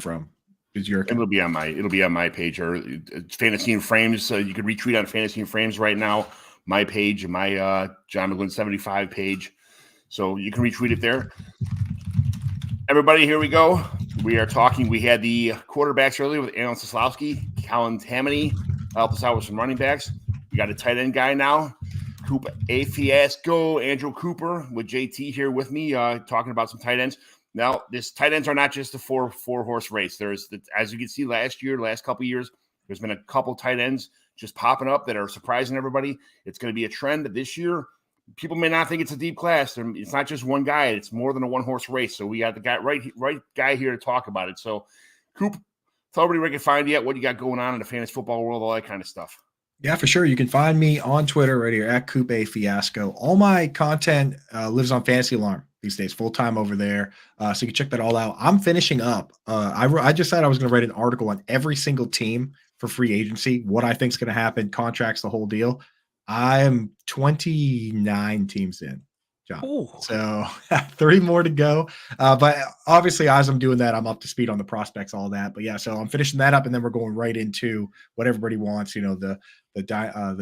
from? Is your account? It'll be on my page or Fantasy and Frames. So you can retweet on Fantasy and Frames right now. My page and my John McGlynn 75 page. So you can retweet it there. Everybody, here we go. We are talking. We had the quarterbacks earlier with Aaron Soslowski, Colin Tammany helped us out with some running backs. We got a tight end guy now. Coop A Fiasco, Andrew Cooper with JT here with me, talking about some tight ends. Now, this tight ends are not just a four horse race. There's, as you can see, last couple of years, there's been a couple tight ends just popping up that are surprising everybody. It's going to be a trend that this year people may not think it's a deep class. It's not just one guy. It's more than a one horse race. So we got the guy right guy here to talk about it. So, Coop, tell everybody where you can find you at, what you got going on in the fantasy football world, all that kind of stuff. Yeah, for sure. You can find me on Twitter right here at Coop A Fiasco. All my content lives on Fantasy Alarm these days, full time over there. So you can check that all out. I'm finishing up. I just said I was going to write an article on every single team for free agency, what I think is going to happen, contracts, the whole deal. I'm 29 teams in, John. Ooh. So 30 more to go. But obviously, as I'm doing that, I'm up to speed on the prospects, all that. But yeah, so I'm finishing that up, and then we're going right into what everybody wants. The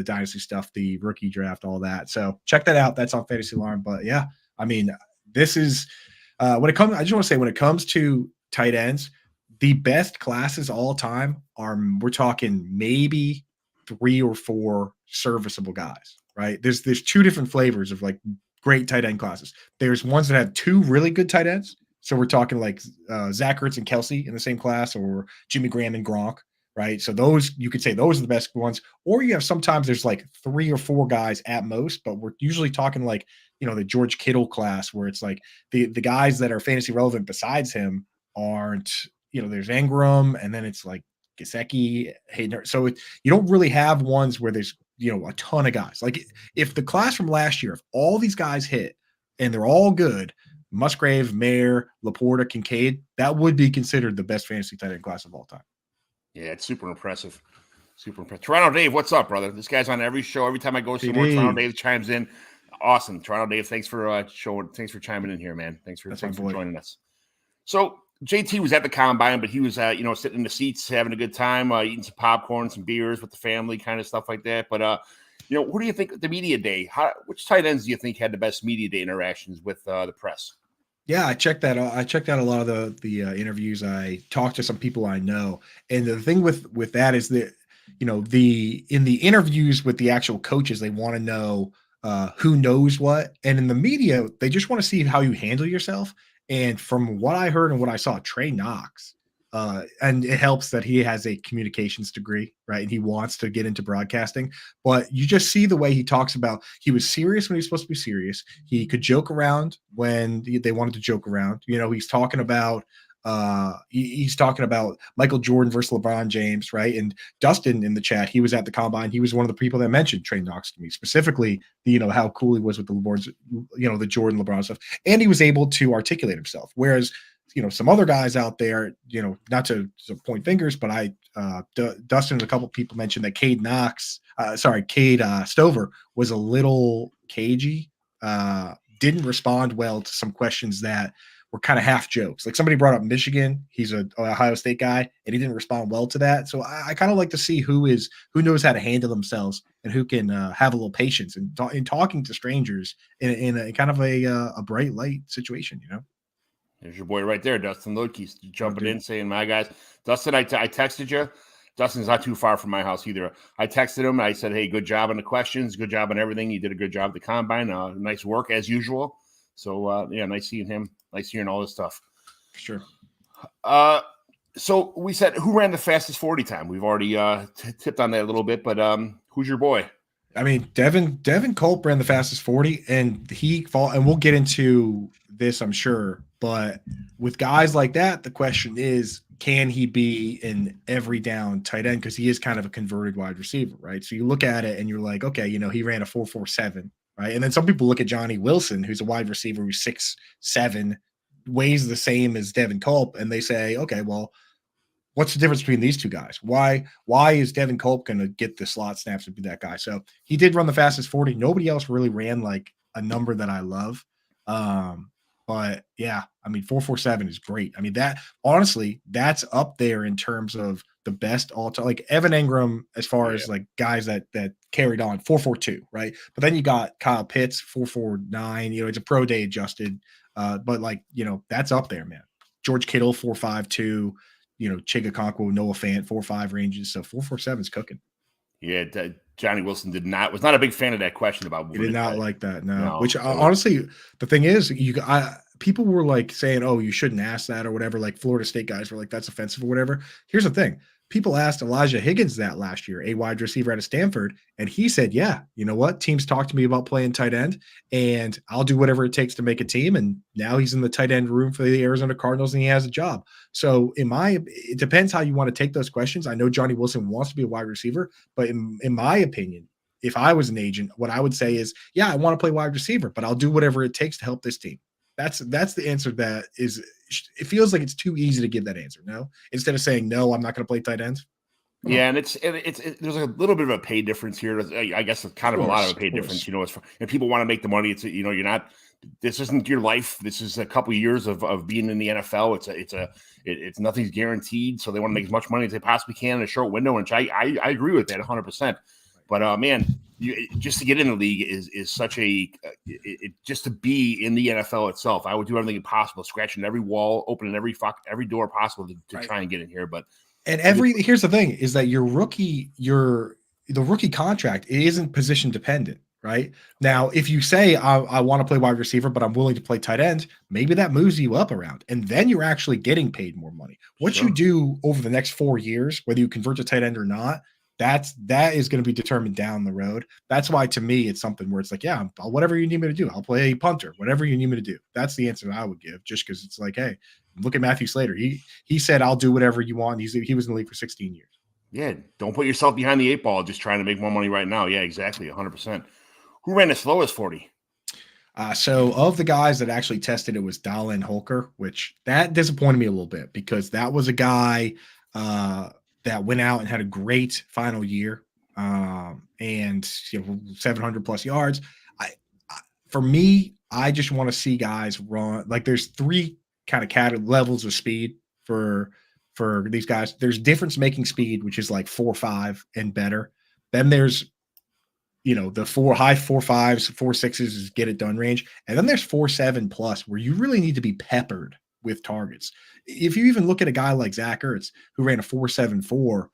dynasty stuff, the rookie draft, all that. So check that out. That's on Fantasy Alarm. But yeah, I mean, this is when it comes. I just want to say when it comes to tight ends, the best classes all time we're talking maybe 3 or 4 serviceable guys, right? There's two different flavors of like great tight end classes. There's ones that have 2 really good tight ends. So we're talking like Zach Ertz and Kelsey in the same class, or Jimmy Graham and Gronk, right? So those, you could say those are the best ones. Or you have sometimes there's like 3 or 4 guys at most, but we're usually talking like, the George Kittle class, where it's like the guys that are fantasy relevant besides him aren't, there's Engram, and then it's like Gesicki, Hayden. So you don't really have ones where there's, a ton of guys. Like if the class from last year, if all these guys hit and they're all good, Musgrave, Mayer, Laporta, Kincaid, that would be considered the best fantasy tight end class of all time. Yeah, it's super impressive. Super impressive. Toronto Dave, what's up, brother? This guy's on every show. Every time I go somewhere, Toronto Dave chimes in. Awesome. Toronto Dave, thanks for chiming in here, man. Thanks for joining us. So JT was at the combine, but he was, sitting in the seats, having a good time, eating some popcorn, some beers with the family, kind of stuff like that. But, who do you think the media day? Which tight ends do you think had the best media day interactions with the press? Yeah, I checked that. I checked out a lot of the interviews. I talked to some people I know, and the thing with that is that in the interviews with the actual coaches, they want to know who knows what, and in the media, they just want to see how you handle yourself. And from what I heard and what I saw, Trey Knox, and it helps that he has a communications degree, right? And he wants to get into broadcasting. But you just see the way he talks about, he was serious when he was supposed to be serious. He could joke around when they wanted to joke around. He's talking about Michael Jordan versus LeBron James, right? And Dustin in the chat, he was at the combine. He was one of the people that mentioned Trey Knox to me, specifically, how cool he was with the LeBron's, the Jordan LeBron stuff. And he was able to articulate himself. Whereas, some other guys out there, not to point fingers, but Dustin and a couple people mentioned that Cade Stover was a little cagey, didn't respond well to some questions that were kind of half jokes. Like somebody brought up Michigan. He's an Ohio State guy, and he didn't respond well to that. So I kind of like to see who knows how to handle themselves and who can have a little patience in talking to strangers in a kind of a bright light situation, There's your boy right there, Dustin Lodke, jumping in, saying, my guys. Dustin, I texted you. Dustin's not too far from my house either. I texted him. I said, hey, good job on the questions. Good job on everything. You did a good job at the combine. Nice work as usual. So, nice seeing him. Nice hearing all this stuff. Sure. So we said, who ran the fastest 40 time? We've already tipped on that a little bit, but who's your boy? I mean, Devin Culp ran the fastest 40, and and we'll get into this, I'm sure. But with guys like that, the question is, can he be an every down tight end? Because he is kind of a converted wide receiver, right? So you look at it and you're like, okay, he ran a 4.47, right? And then some people look at Johnny Wilson, who's a wide receiver who's 6'7", weighs the same as Devin Culp, and they say, okay, well, what's the difference between these two guys? Why is Devin Culp going to get the slot snaps and be that guy? So he did run the fastest 40. Nobody else really ran like a number that I love. But yeah, I mean, 4.47 is great. I mean, that honestly, that's up there in terms of the best all time. Like Evan Engram, as far Yeah. as like guys that carried on 4.42, right? But then you got Kyle Pitts 4.49. It's a pro day adjusted, but like that's up there, man. George Kittle 4.52. Chiga Conquo, Noah Fant 4.5 ranges. So 4.47 is cooking. Yeah, Johnny Wilson was not a big fan of that question about He moving did it. not like that, no. No, Which so honestly, the thing is, people were like saying, "Oh, you shouldn't ask that" or whatever. Like Florida State guys were like, "That's offensive" or whatever. Here's the thing: people asked Elijah Higgins that last year, a wide receiver out of Stanford, and he said, "Yeah, you know what? Teams talk to me about playing tight end, and I'll do whatever it takes to make a team." And now he's in the tight end room for the Arizona Cardinals, and he has a job. So, it depends how you want to take those questions. I know Johnny Wilson wants to be a wide receiver, but in my opinion, if I was an agent, what I would say is, yeah, I want to play wide receiver, but I'll do whatever it takes to help this team. That's the answer. That is, it feels like it's too easy to give that answer. No, instead of saying no, I'm not going to play tight ends. yeah, and there's a little bit of a pay difference here. I guess it's kind of a lot of a pay difference. And people want to make the money. You're not. This isn't your life. This is a couple of years of being in the NFL. It's nothing's guaranteed. So they want to make as much money as they possibly can in a short window. Which I agree with that 100%. But man, just to get in the league is such just to be in the NFL itself. I would do everything possible, scratching every wall, opening every door possible to try and get in here. But here's the thing: is that the rookie contract, it isn't position dependent, right? Now, if you say I want to play wide receiver, but I'm willing to play tight end, maybe that moves you up around, and then you're actually getting paid more money. What Sure. you do over the next 4 years, whether you convert to tight end or not, that is going to be determined down the road. That's why, to me, it's something where it's like, yeah, whatever you need me to do, I'll play a punter, whatever you need me to do. That's the answer that I would give, just because it's like, hey, look at Matthew Slater. He said, I'll do whatever you want. He was in the league for 16 years. Yeah, don't put yourself behind the 8 ball just trying to make more money right now. Yeah, exactly, 100%. Who ran the slowest 40? So of the guys that actually tested, it was Dallin Holker, which that disappointed me a little bit because that was a guy that went out and had a great final year, and 700 plus yards. For me, I just want to see guys run. Like there's 3 kind of levels of speed for these guys. There's difference making speed, which is like 4.5 and better. Then there's the high 4.5s, 4.6s is get it done range. And then there's 4.7 plus where you really need to be peppered with targets. If you even look at a guy like Zach Ertz, who ran a 4.74,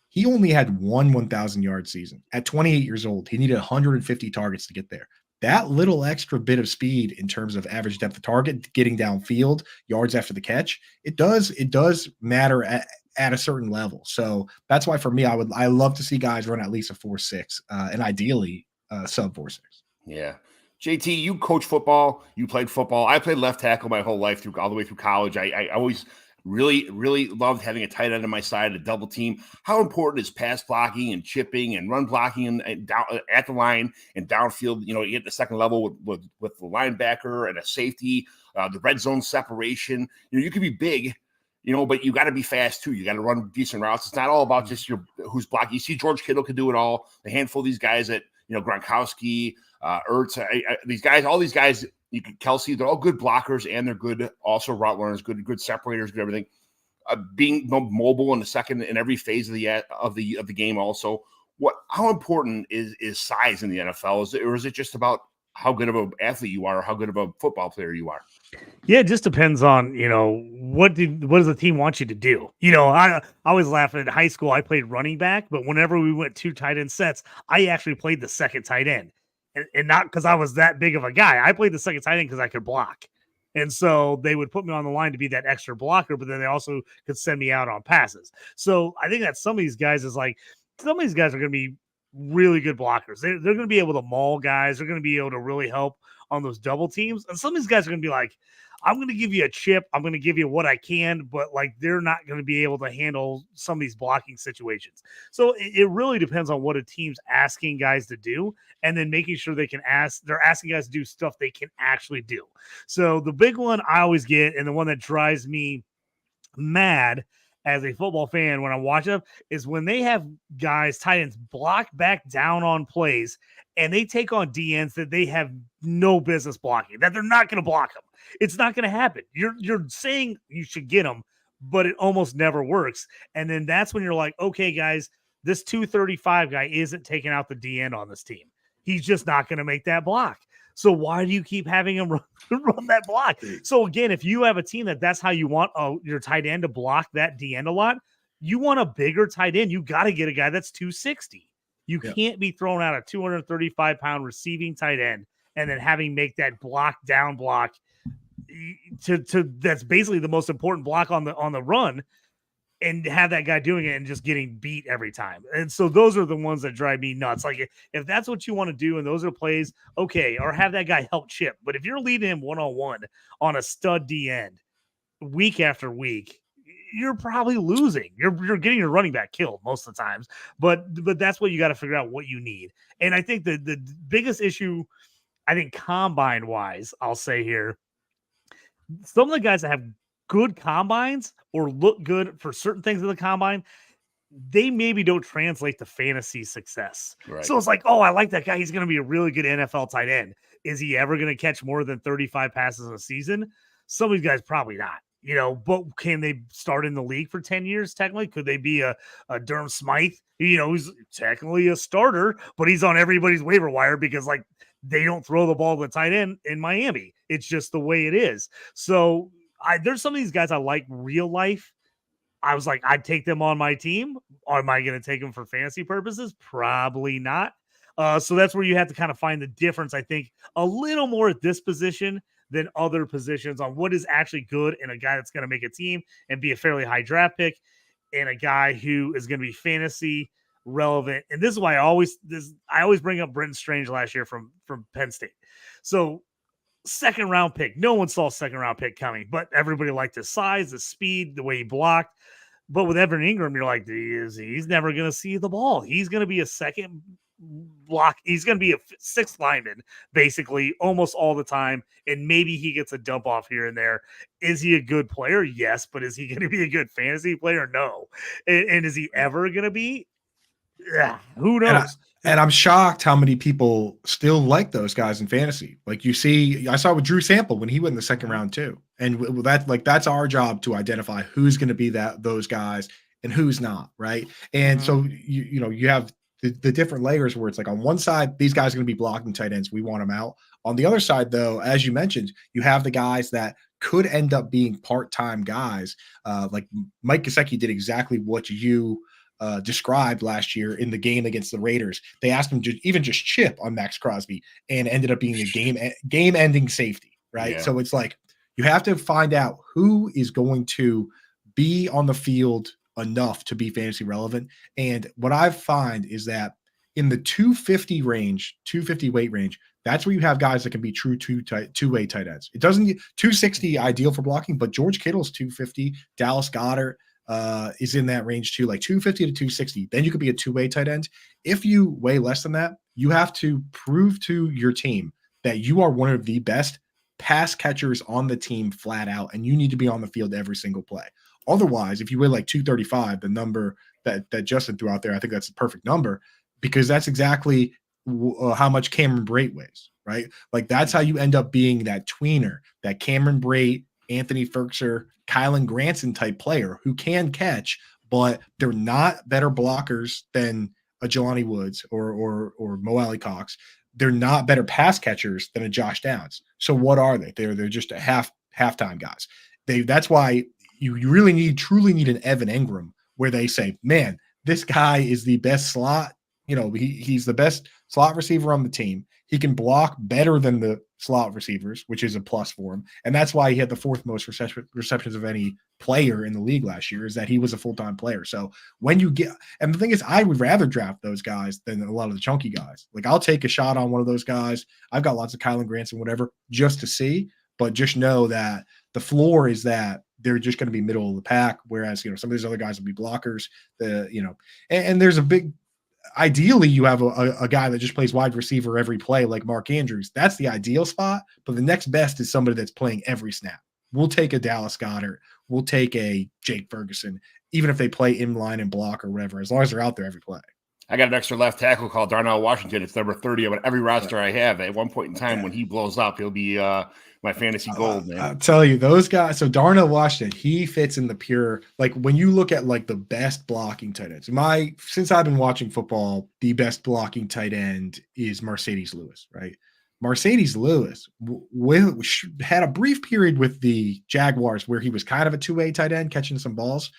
he only had one 1,000 yard season. At 28 years old, he needed 150 targets to get there. That little extra bit of speed in terms of average depth of target, getting downfield, yards after the catch, it does matter at a certain level. So that's why for me, I love to see guys run at least a 4.6 and ideally sub 4.6. Yeah. JT, you coach football, you played football. I played left tackle my whole life all the way through college. I always really, really loved having a tight end on my side, a double team. How important is pass blocking and chipping and run blocking and down at the line and downfield? You get the second level with the linebacker and a safety, the red zone separation. You could be big, but you got to be fast too. You got to run decent routes. It's not all about just who's blocking. You see George Kittle could do it all. The handful of these guys that, Gronkowski, Ertz, these guys, all these guys, Kelsey, they're all good blockers and they're good also route runners, good separators, good everything. Being mobile in the second in every phase of the game. Also, how important is size in the NFL? Is it just about how good of an athlete you are or how good of a football player you are? Yeah, it just depends on, what does the team want you to do? I always laugh at high school. I played running back, but whenever we went 2 tight end sets, I actually played the second tight end. And not because I was that big of a guy. I played the second tight end because I could block. And so they would put me on the line to be that extra blocker, but then they also could send me out on passes. So I think that some of these guys are going to be really good blockers. They're going to be able to maul guys. They're going to be able to really help on those double teams. And some of these guys are going to be like, I'm going to give you a chip. I'm going to give you what I can, but like they're not going to be able to handle some of these blocking situations. So it really depends on what a team's asking guys to do, and then making sure they're asking guys to do stuff they can actually do. So the big one I always get, and the one that drives me mad as a football fan when I watch them is when they have guys, tight ends, block back down on plays and they take on DNs that they have no business blocking, that they're not going to block them. It's not going to happen. You're saying you should get them, but it almost never works. And then that's when you're like, okay, guys, this 235 guy isn't taking out the DN on this team. He's just not going to make that block. So why do you keep having him run that block? So again, if you have a team that's how you want your tight end to block that DN a lot, you want a bigger tight end. You got to get a guy that's 260. You can't be throwing out a 235-pound receiving tight end and then having make that down block to that's basically the most important block on the run, and have that guy doing it and just getting beat every time. And so those are the ones that drive me nuts. Like if that's what you want to do and those are plays, okay, or have that guy help chip. But if you're leading him one-on-one on a stud D end week after week, you're probably losing. You're getting your running back killed most of the times. But that's what you got to figure out what you need. And I think the biggest issue, I think combine-wise, I'll say here, some of the guys that have good combines or look good for certain things in the combine, they maybe don't translate to fantasy success. Right. So it's like, oh, I like that guy. He's going to be a really good NFL tight end. Is he ever going to catch more than 35 passes in a season? Some of these guys probably not. But can they start in the league for 10 years? Technically, could they be a Durham Smythe? He's technically a starter, but he's on everybody's waiver wire because they don't throw the ball to the tight end in Miami. It's just the way it is. So there's some of these guys I like real life. I was like, I'd take them on my team. Am I going to take them for fantasy purposes? Probably not. So that's where you have to kind of find the difference, I think, a little more at this position than other positions on what is actually good in a guy that's going to make a team and be a fairly high draft pick and a guy who is going to be fantasy relevant. And this is why I always bring up Brenton Strange last year from Penn State. So second round pick, no one saw second round pick coming, but everybody liked his size, his speed, the way he blocked. But with Evan Ingram, you're like, he's never going to see the ball. He's going to be a second block. He's going to be a sixth lineman basically almost all the time. And maybe he gets a dump off here and there. Is he a good player? Yes. But is he going to be a good fantasy player? No. And is he ever going to be? Yeah, who knows? And I'm shocked how many people still like those guys in fantasy. Like I saw with Drew Sample when he went in the second round too. And that's our job to identify who's going to be those guys and who's not, right? And so you have the different layers where it's like on one side, these guys are going to be blocking tight ends. We want them out. On the other side, though, as you mentioned, you have the guys that could end up being part-time guys. Like Mike Gesicki did exactly what you described last year in the game against the Raiders. They asked him to even just chip on Max Crosby and ended up being a game-ending safety, right? Yeah. So it's like you have to find out who is going to be on the field enough to be fantasy relevant. And what I find is that in the 250 weight range, that's where you have guys that can be true two-way tight ends. It doesn't 260 ideal for blocking, but George Kittle's 250, Dallas Goedert is in that range too, like 250 to 260. Then you could be a two-way tight end. If you weigh less than that, you have to prove to your team that you are one of the best pass catchers on the team flat out, and you need to be on the field every single play. Otherwise, if you weigh like 235, the number that Justin threw out there, I think that's the perfect number because that's exactly how much Cameron Brate weighs, right? Like that's how you end up being that tweener, that Cameron Brate, Anthony Firkser, Kylan Granson type player who can catch, but they're not better blockers than a Jelani Woods or Mo Alley Cox. They're not better pass catchers than a Josh Downs. So what are they? They're just a halftime guys. That's why you really truly need an Evan Ingram where they say, man, this guy is the best slot. He's the best slot receiver on the team. He can block better than the slot receivers, which is a plus for him. And that's why he had the fourth most receptions of any player in the league last year, is that he was a full-time player. So when you get – and the thing is, I would rather draft those guys than a lot of the chunky guys. Like I'll take a shot on one of those guys. I've got lots of Kylan Granson, whatever, just to see. But just know that the floor is that they're just going to be middle of the pack, whereas, some of these other guys will be blockers. And there's a big – ideally, you have a guy that just plays wide receiver every play like Mark Andrews. That's the ideal spot. But the next best is somebody that's playing every snap. We'll take a Dallas Goedert. We'll take a Jake Ferguson even if they play in line and block or whatever, as long as they're out there every play. I got an extra left tackle called Darnell Washington. It's number 30 on every roster I have. At one point in time, when he blows up, he'll be my fantasy gold, man. I'll tell you, those guys. So Darnell Washington, he fits in the pure, like when you look at like the best blocking tight ends. Since I've been watching football, the best blocking tight end is Mercedes Lewis, right? Mercedes Lewis had a brief period with the Jaguars where he was kind of a 2A tight end catching some balls.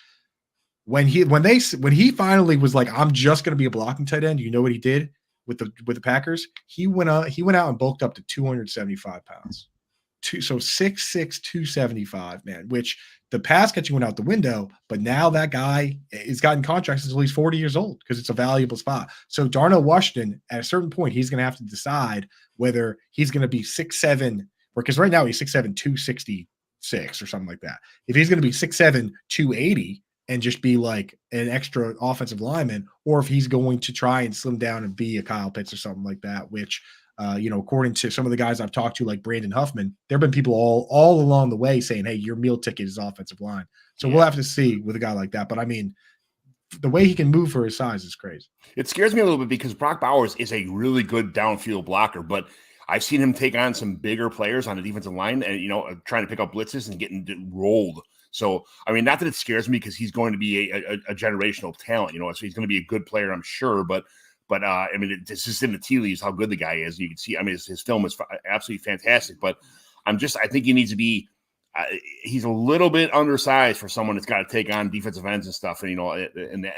When he finally was like, I'm just going to be a blocking tight end, you know what he did with the Packers? He went out and bulked up to 275 pounds. So 6'6", 275, man, which the pass catching went out the window, but now that guy is gotten contracts until he's 40 years old because it's a valuable spot. So Darnell Washington, at a certain point, he's going to have to decide whether he's going to be 6'7", because right now he's 6'7", 266 or something like that. If he's going to be 6'7", 280 and just be like an extra offensive lineman, or if he's going to try and slim down and be a Kyle Pitts or something like that, which according to some of the guys I've talked to, like Brandon Huffman, there have been people all along the way saying, hey, your meal ticket is offensive line. So we'll have to see with a guy like that. But I mean, the way he can move for his size is crazy. It scares me a little bit because Brock Bowers is a really good downfield blocker, but I've seen him take on some bigger players on the defensive line and, trying to pick up blitzes and getting rolled. So, I mean, not that it scares me because he's going to be a generational talent, so he's going to be a good player, I'm sure. But I mean, it's just in the tea leaves how good the guy is. You can see, I mean, his film is absolutely fantastic. But I think he needs to be. He's a little bit undersized for someone that's got to take on defensive ends and stuff, in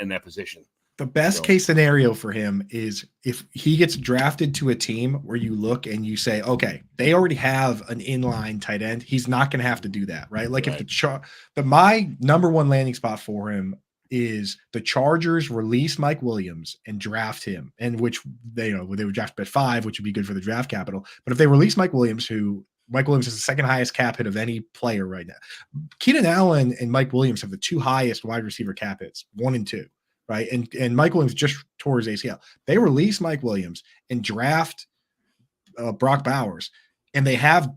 that position. The best case scenario for him is if he gets drafted to a team where you look and you say, okay, they already have an inline tight end. He's not going to have to do that, right? Like if my number one landing spot for him is the Chargers release Mike Williams and draft him, and which they would draft at 5, which would be good for the draft capital. But if they release Mike Williams, Mike Williams is the second highest cap hit of any player right now. Keenan Allen and Mike Williams have the 2 highest wide receiver cap hits, 1 and 2. Right. And Mike Williams just tore his ACL. They release Mike Williams and draft Brock Bowers, and they have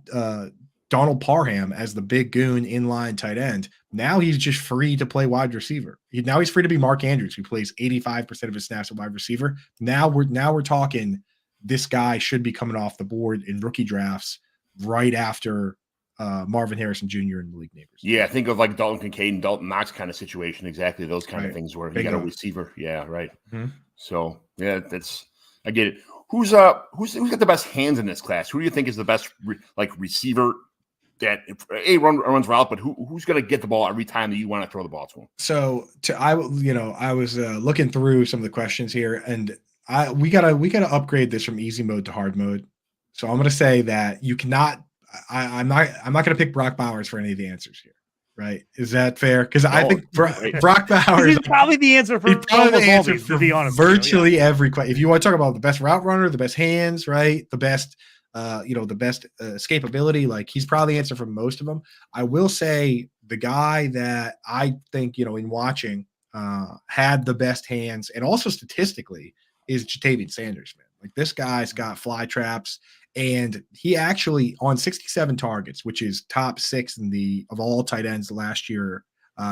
Donald Parham as the big goon inline tight end. Now he's just free to play wide receiver. Now he's free to be Mark Andrews, who plays 85% of his snaps at wide receiver. Now we're talking this guy should be coming off the board in rookie drafts right after Marvin Harrison Jr. and Malik Neighbors. Yeah, think of like Dalton Kincaid and Dalton Knox kind of situation. Exactly those kind of things where you got a receiver. Yeah, right. Mm-hmm. So yeah, I get it. Who's got the best hands in this class? Who do you think is the best receiver that runs route, but who's going to get the ball every time that you want to throw the ball to him? So I was looking through some of the questions here, and we gotta upgrade this from easy mode to hard mode. So I'm going to say that you cannot. I'm not going to pick Brock Bowers for any of the answers here, right? Is that fair? Because I think Brock Bowers is probably the answer for almost all these, to be honest. Virtually every question. If you want to talk about the best route runner, the best hands, right? The best, the best escapability, like he's probably the answer for most of them. I will say the guy that I think, in watching had the best hands and also statistically is Ja'Tavion Sanders, man. Like this guy's got fly traps. And he actually on 67 targets, which is top 6 of all tight ends last year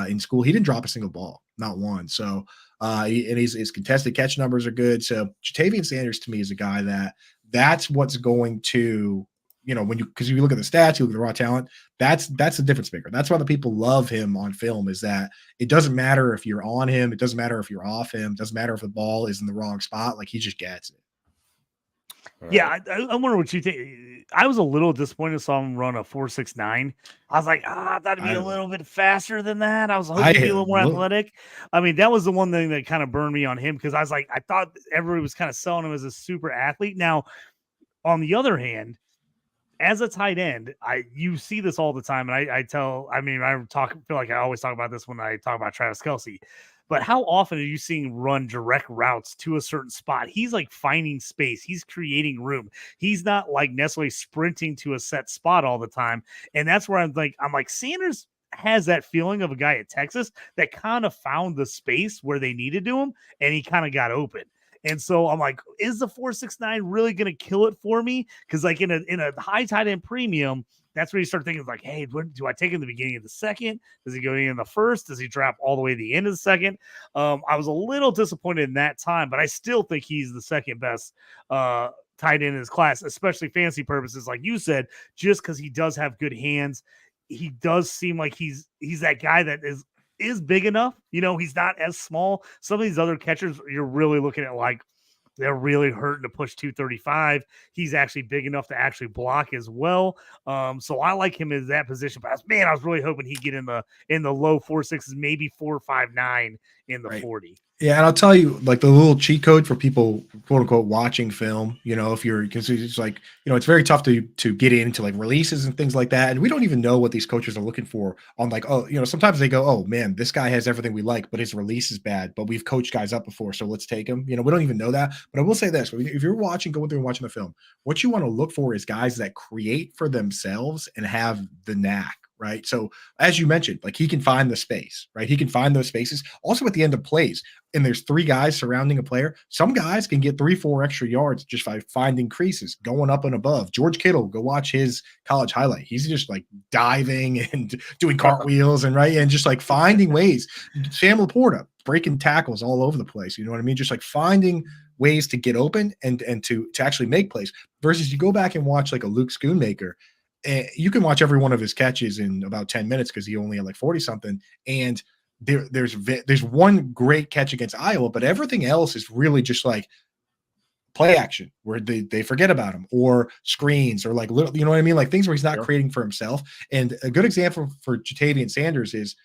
in school, he didn't drop a single ball, not one. So, and his contested catch numbers are good. So Ja'Tavion Sanders to me is a guy that's what's going to, because you look at the stats, you look at the raw talent, that's the difference maker. That's why the people love him on film, is that it doesn't matter if you're on him. It doesn't matter if you're off him. It doesn't matter if the ball is in the wrong spot. Like he just gets it. Yeah, I wonder what you think. I was a little disappointed. Saw him run a 4.69. I was like, I thought it'd be a little bit faster than that. I was hoping to be a little more athletic. I mean, that was the one thing that kind of burned me on him, because I was like, I thought everybody was kind of selling him as a super athlete. Now, on the other hand, as a tight end, you see this all the time, and I feel like I always talk about this when I talk about Travis Kelce. But how often are you seeing run direct routes to a certain spot? He's like finding space. He's creating room. He's not like necessarily sprinting to a set spot all the time. And that's where I'm like, Sanders has that feeling of a guy at Texas that kind of found the space where they needed to him, and he kind of got open. And so I'm like, is the 4.69 really going to kill it for me? Because like in a high tight end premium, that's where you start thinking like, hey, do I take him in the beginning of the second? Does he go in the first? Does he drop all the way to the end of the second? I was a little disappointed in that time, but I still think he's the second best tight end in his class, especially fantasy purposes, like you said, just because he does have good hands. He does seem like he's that guy that is big enough. He's not as small. Some of these other catchers, you're really looking at like they're really hurting to push 235. He's actually big enough to actually block as well. So I like him in that position. But I was really hoping he'd get in the low 4.6s, maybe 4.59 in the 40. Yeah, and I'll tell you, like the little cheat code for people, quote unquote, watching film. Because it's like, it's very tough to get into like releases and things like that, and we don't even know what these coaches are looking for on like, sometimes they go, oh man, this guy has everything we like, but his release is bad, but we've coached guys up before, so let's take him. We don't even know that, but I will say this: if you're going through and watching the film, what you want to look for is guys that create for themselves and have the knack. Right. So as you mentioned, like he can find the space, right? He can find those spaces also at the end of plays. And there's three guys surrounding a player. Some guys can get 3-4 extra yards just by finding creases, going up and above. George Kittle, go watch his college highlight. He's just like diving and doing cartwheels and just like finding ways. Sam Laporta breaking tackles all over the place. You know what I mean? Just like finding ways to get open and to actually make plays versus you go back and watch like a Luke Schoonmaker. You can watch every one of his catches in about 10 minutes because he only had like 40 something. And there's one great catch against Iowa, but everything else is really just like play action where they forget about him or screens or like little, you know what I mean? Like things where he's not creating for himself. And a good example for Ja'Tavion Sanders is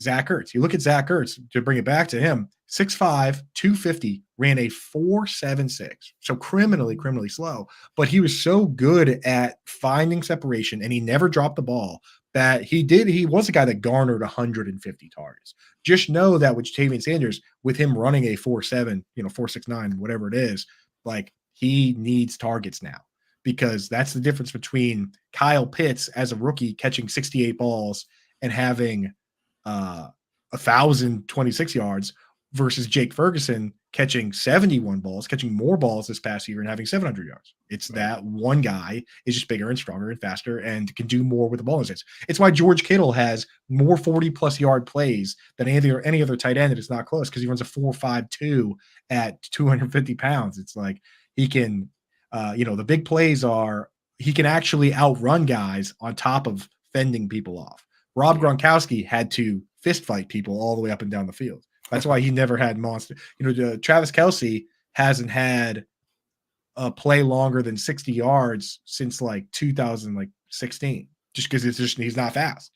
Zach Ertz. You look at Zach Ertz, to bring it back to him, 6'5", 250, ran a 4.76. So criminally slow, but he was so good at finding separation and he never dropped the ball that he was a guy that garnered 150 targets. Just know that with Ja'Tavion Sanders, with him running a 4.7, 4.69, whatever it is, like he needs targets now because that's the difference between Kyle Pitts as a rookie catching 68 balls and having 1,026 yards versus Jake Ferguson catching 71 balls, catching more balls this past year and having 700 yards. It's that one guy is just bigger and stronger and faster and can do more with the ball in his hands. It's why George Kittle has more 40-plus yard plays than any other tight end that is not close because he runs a 4.52 at 250 pounds. It's like he can, the big plays are he can actually outrun guys on top of fending people off. Rob Gronkowski had to fist fight people all the way up and down the field. That's why he never had monster. Travis Kelce hasn't had a play longer than 60 yards since like 2016, just because he's not fast,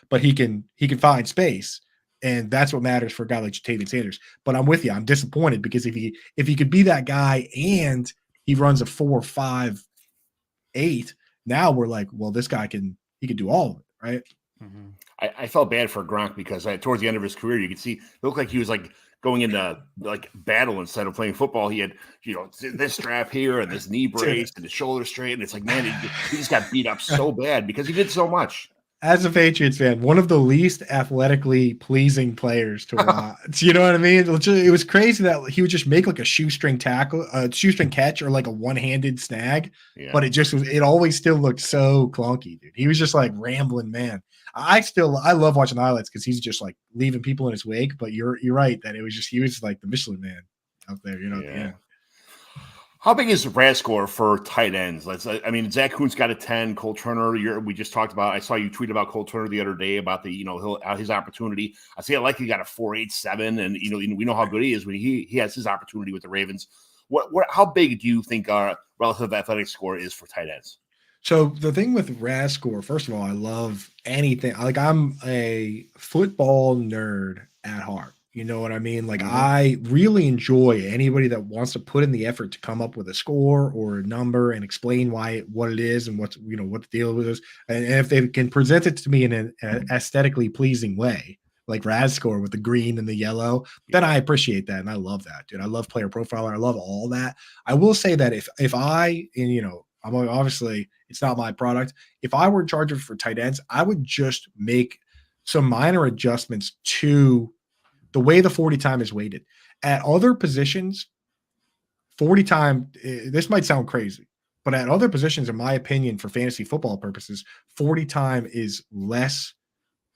but he can find space. And that's what matters for a guy like Ja'Tavion Sanders. But I'm with you. I'm disappointed because if he could be that guy and he runs a 4.58, now we're like, well, this guy can do all of it, right? Mm-hmm. I felt bad for Gronk because towards the end of his career, you could see it looked like he was like going into like battle instead of playing football. He had this strap here and this knee brace and the shoulder straight, and it's like, man, he just got beat up so bad because he did so much. As a Patriots fan, one of the least athletically pleasing players to watch. You know what I mean? It was crazy that he would just make like a shoestring tackle, a shoestring catch, or like a one-handed snag. Yeah. But it always still looked so clunky, dude. He was just like rambling, man. I love watching the highlights because he's just like leaving people in his wake. But you're right that he was like the Michelin man out there, at the end. How big is RAS score for tight ends? Zach Kuntz got a 10. Cole Turner, we just talked about. I saw you tweet about Cole Turner the other day about the his opportunity. I see. I like he got a 4.87, and we know how good he is when he has his opportunity with the Ravens. How big do you think our relative athletic score is for tight ends? So the thing with RAS score, first of all, I love anything. Like I'm a football nerd at heart. You know what I mean? Like I really enjoy anybody that wants to put in the effort to come up with a score or a number and explain what it is and what the deal with is. And if they can present it to me in an aesthetically pleasing way, like RAS score with the green and the yellow, then I appreciate that. And I love that, dude. I love player profiler. I love all that. I will say that if I'm obviously it's not my product. If I were in charge of for tight ends, I would just make some minor adjustments to the way the 40 time is weighted. At other positions, 40 time, this might sound crazy, but at other positions, in my opinion, for fantasy football purposes, 40 time is less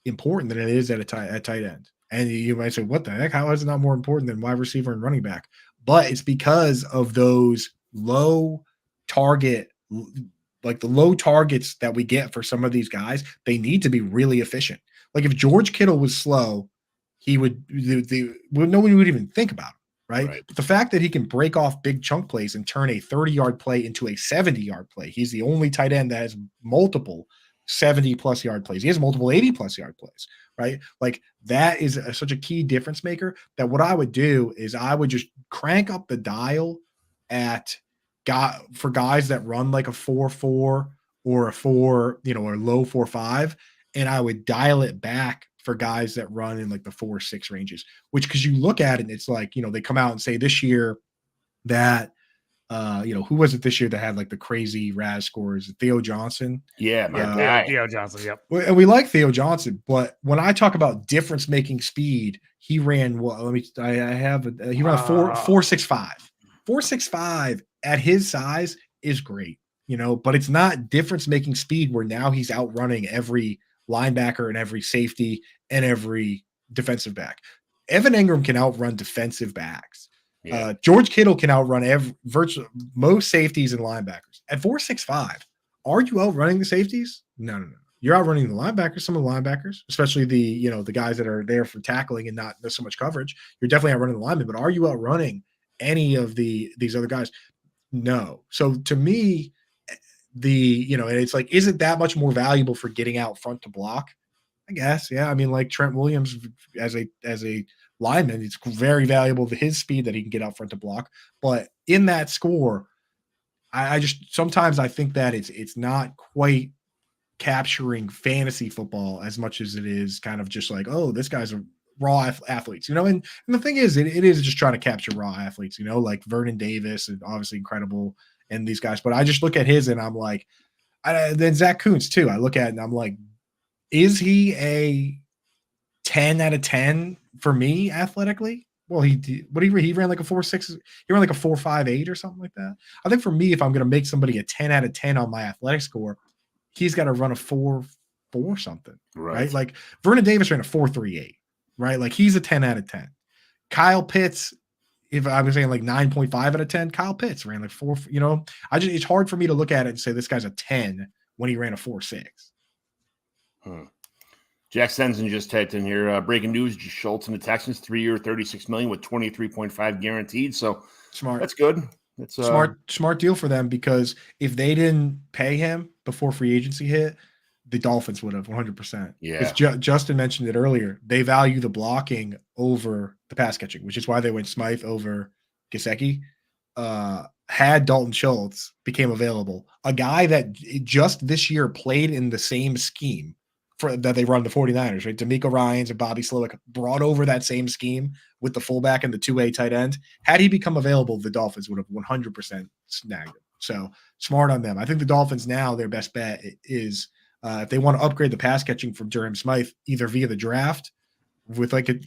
important than it is at tight end. And you might say, what the heck? How is it not more important than wide receiver and running back? But it's because of those low target, like the low targets that we get for some of these guys. They need to be really efficient. Like if George Kittle was slow, he would, no one would even think about him. Right? But the fact that he can break off big chunk plays and turn a 30-yard play into a 70-yard play, he's the only tight end that has multiple 70-plus yard plays. He has multiple 80-plus yard plays, right? Like that is such a key difference maker that what I would do is I would just crank up the dial for guys that run like a 4.4 or a 4, or low 4.5, and I would dial it back for guys that run in like the 4.6 ranges, which, because you look at it and it's like, they come out and say this year that, who was it this year that had like the crazy RAS scores? Theo Johnson. Yeah, Theo Johnson. Yep. And we like Theo Johnson, but when I talk about difference making speed, he ran what? He ran a 4.65. 4.65 at his size is great, but it's not difference making speed where now he's outrunning every linebacker and every safety and every defensive back. Evan Engram can outrun defensive backs. Yeah. George Kittle can outrun virtually most safeties and linebackers. At 4.65, are you outrunning the safeties? No. You're outrunning the linebackers, some of the linebackers, especially the guys that are there for tackling and not so much coverage. You're definitely outrunning the linemen, but are you outrunning any of these other guys? No. So to me, and it's like, is it that much more valuable for getting out front to block? I guess. Yeah. I mean, like Trent Williams as a lineman, it's very valuable to his speed that he can get out front to block. But in that score, I just sometimes I think that it's not quite capturing fantasy football as much as it is kind of just like, oh, this guy's a raw athletes, and the thing is, it is just trying to capture raw athletes, like Vernon Davis and obviously incredible and these guys. But I just look at his and I'm like, then Zach Kuntz too. I look at it and I'm like, is he a 10 out of 10 for me athletically? Well, he ran like a 4.6. He ran like a 4.58 or something like that. I think for me, if I'm going to make somebody a 10 out of 10 on my athletic score, he's got to run a 4.4 something, right? Like Vernon Davis ran a 4.38, right? Like he's a 10 out of 10. Kyle Pitts, if I was saying like 9.5 out of 10, Kyle Pitts ran like 4. It's hard for me to look at it and say this guy's a 10 when he ran a 4.6. Jack Sensen just typed in here. Breaking news: Schultz and the Texans, 3-year, $36 million with $23.5 guaranteed. So smart. That's good. It's smart deal for them, because if they didn't pay him before free agency hit, the Dolphins would have 100%. Yeah. Justin mentioned it earlier. They value the blocking over the pass catching, which is why they went Smythe over Gesicki. Had Dalton Schultz became available, a guy that just this year played in the same scheme that they run the 49ers, right? D'Amico Ryans and Bobby Slowick brought over that same scheme with the fullback and the 2A tight end. Had he become available, the Dolphins would have 100% snagged him. So smart on them. I think the Dolphins now, their best bet is if they want to upgrade the pass catching from Durham Smythe, either via the draft with like if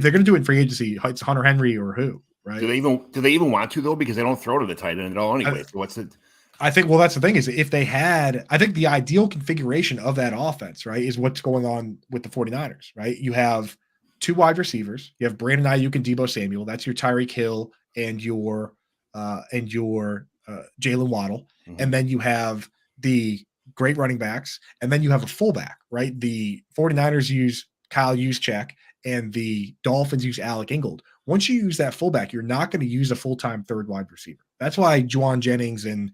they're going to do it in free agency, it's Hunter Henry or who, right? Do they even want to though? Because they don't throw to the tight end at all anyway. So what's it? I think, well, that's the thing is if they had, I think the ideal configuration of that offense, right, is what's going on with the 49ers, right? You have 2 wide receivers. You have Brandon Ayuk and Deebo Samuel. That's your Tyreek Hill and your Jalen Waddle. Mm-hmm. And then you have the great running backs. And then you have a fullback, right? The 49ers use Kyle Juszczyk and the Dolphins use Alec Ingold. Once you use that fullback, you're not going to use a full-time third wide receiver. That's why Juwan Jennings and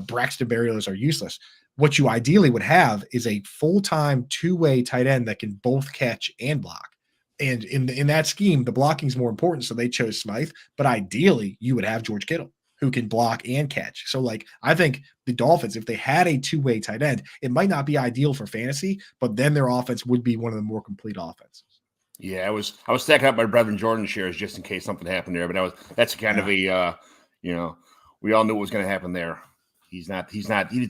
Braxton Berrios are useless. What you ideally would have is a full-time 2-way tight end that can both catch and block. And in that scheme, the blocking is more important, so they chose Smythe. But ideally, you would have George Kittle, who can block and catch. So, like, I think the Dolphins, if they had a 2-way tight end, it might not be ideal for fantasy, but then their offense would be one of the more complete offenses. Yeah, I was stacking up my Brevin Jordan shares just in case something happened there, but that's kind of a we all knew what was going to happen there. He's not. Even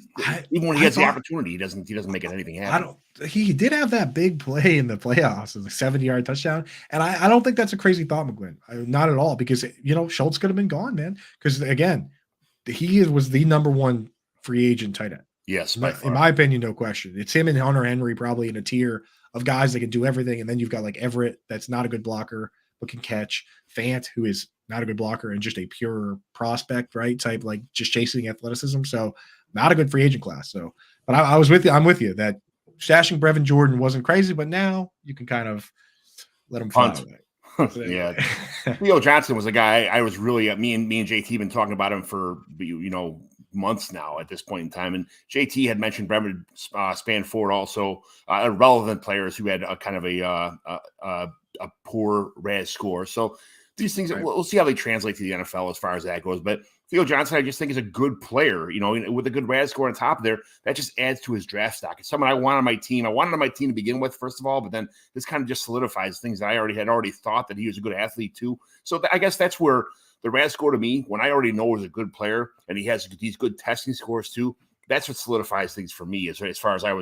when he I has the thought- opportunity, he doesn't make anything I happen. don't. He did have that big play in the playoffs, the 70-yard touchdown, and I don't think that's a crazy thought, McGlynn. Not at all, because Schultz could have been gone, man. Because again, was the number one free agent tight end. Yes, by In far. my opinion, no question. It's him and Hunter Henry probably in a tier of guys that can do everything, and then you've got like Everett, that's not a good blocker but can catch. Fant, who is not a good blocker and just a pure prospect, right? Type, like just chasing athleticism. So not a good free agent class. So, but I was with you. I'm with you that stashing Brevin Jordan wasn't crazy, but now you can kind of let him fly Punt. away. Yeah. Theo Johnson was a guy I was really me and JT been talking about him for months now at this point in time. And JT had mentioned Brevin Spanford also, relevant players who had a kind of a poor RAS score. So these things, right. We'll see how they translate to the NFL as far as that goes. But Theo Johnson, I just think is a good player, with a good RAS score on top of there. That just adds to his draft stock. It's someone I want on my team. I wanted on my team to begin with, first of all, but then this kind of just solidifies things that I already thought that he was a good athlete too. So I guess that's where the RAS score to me, when I already know he's a good player and he has these good testing scores too, that's what solidifies things for me as far as I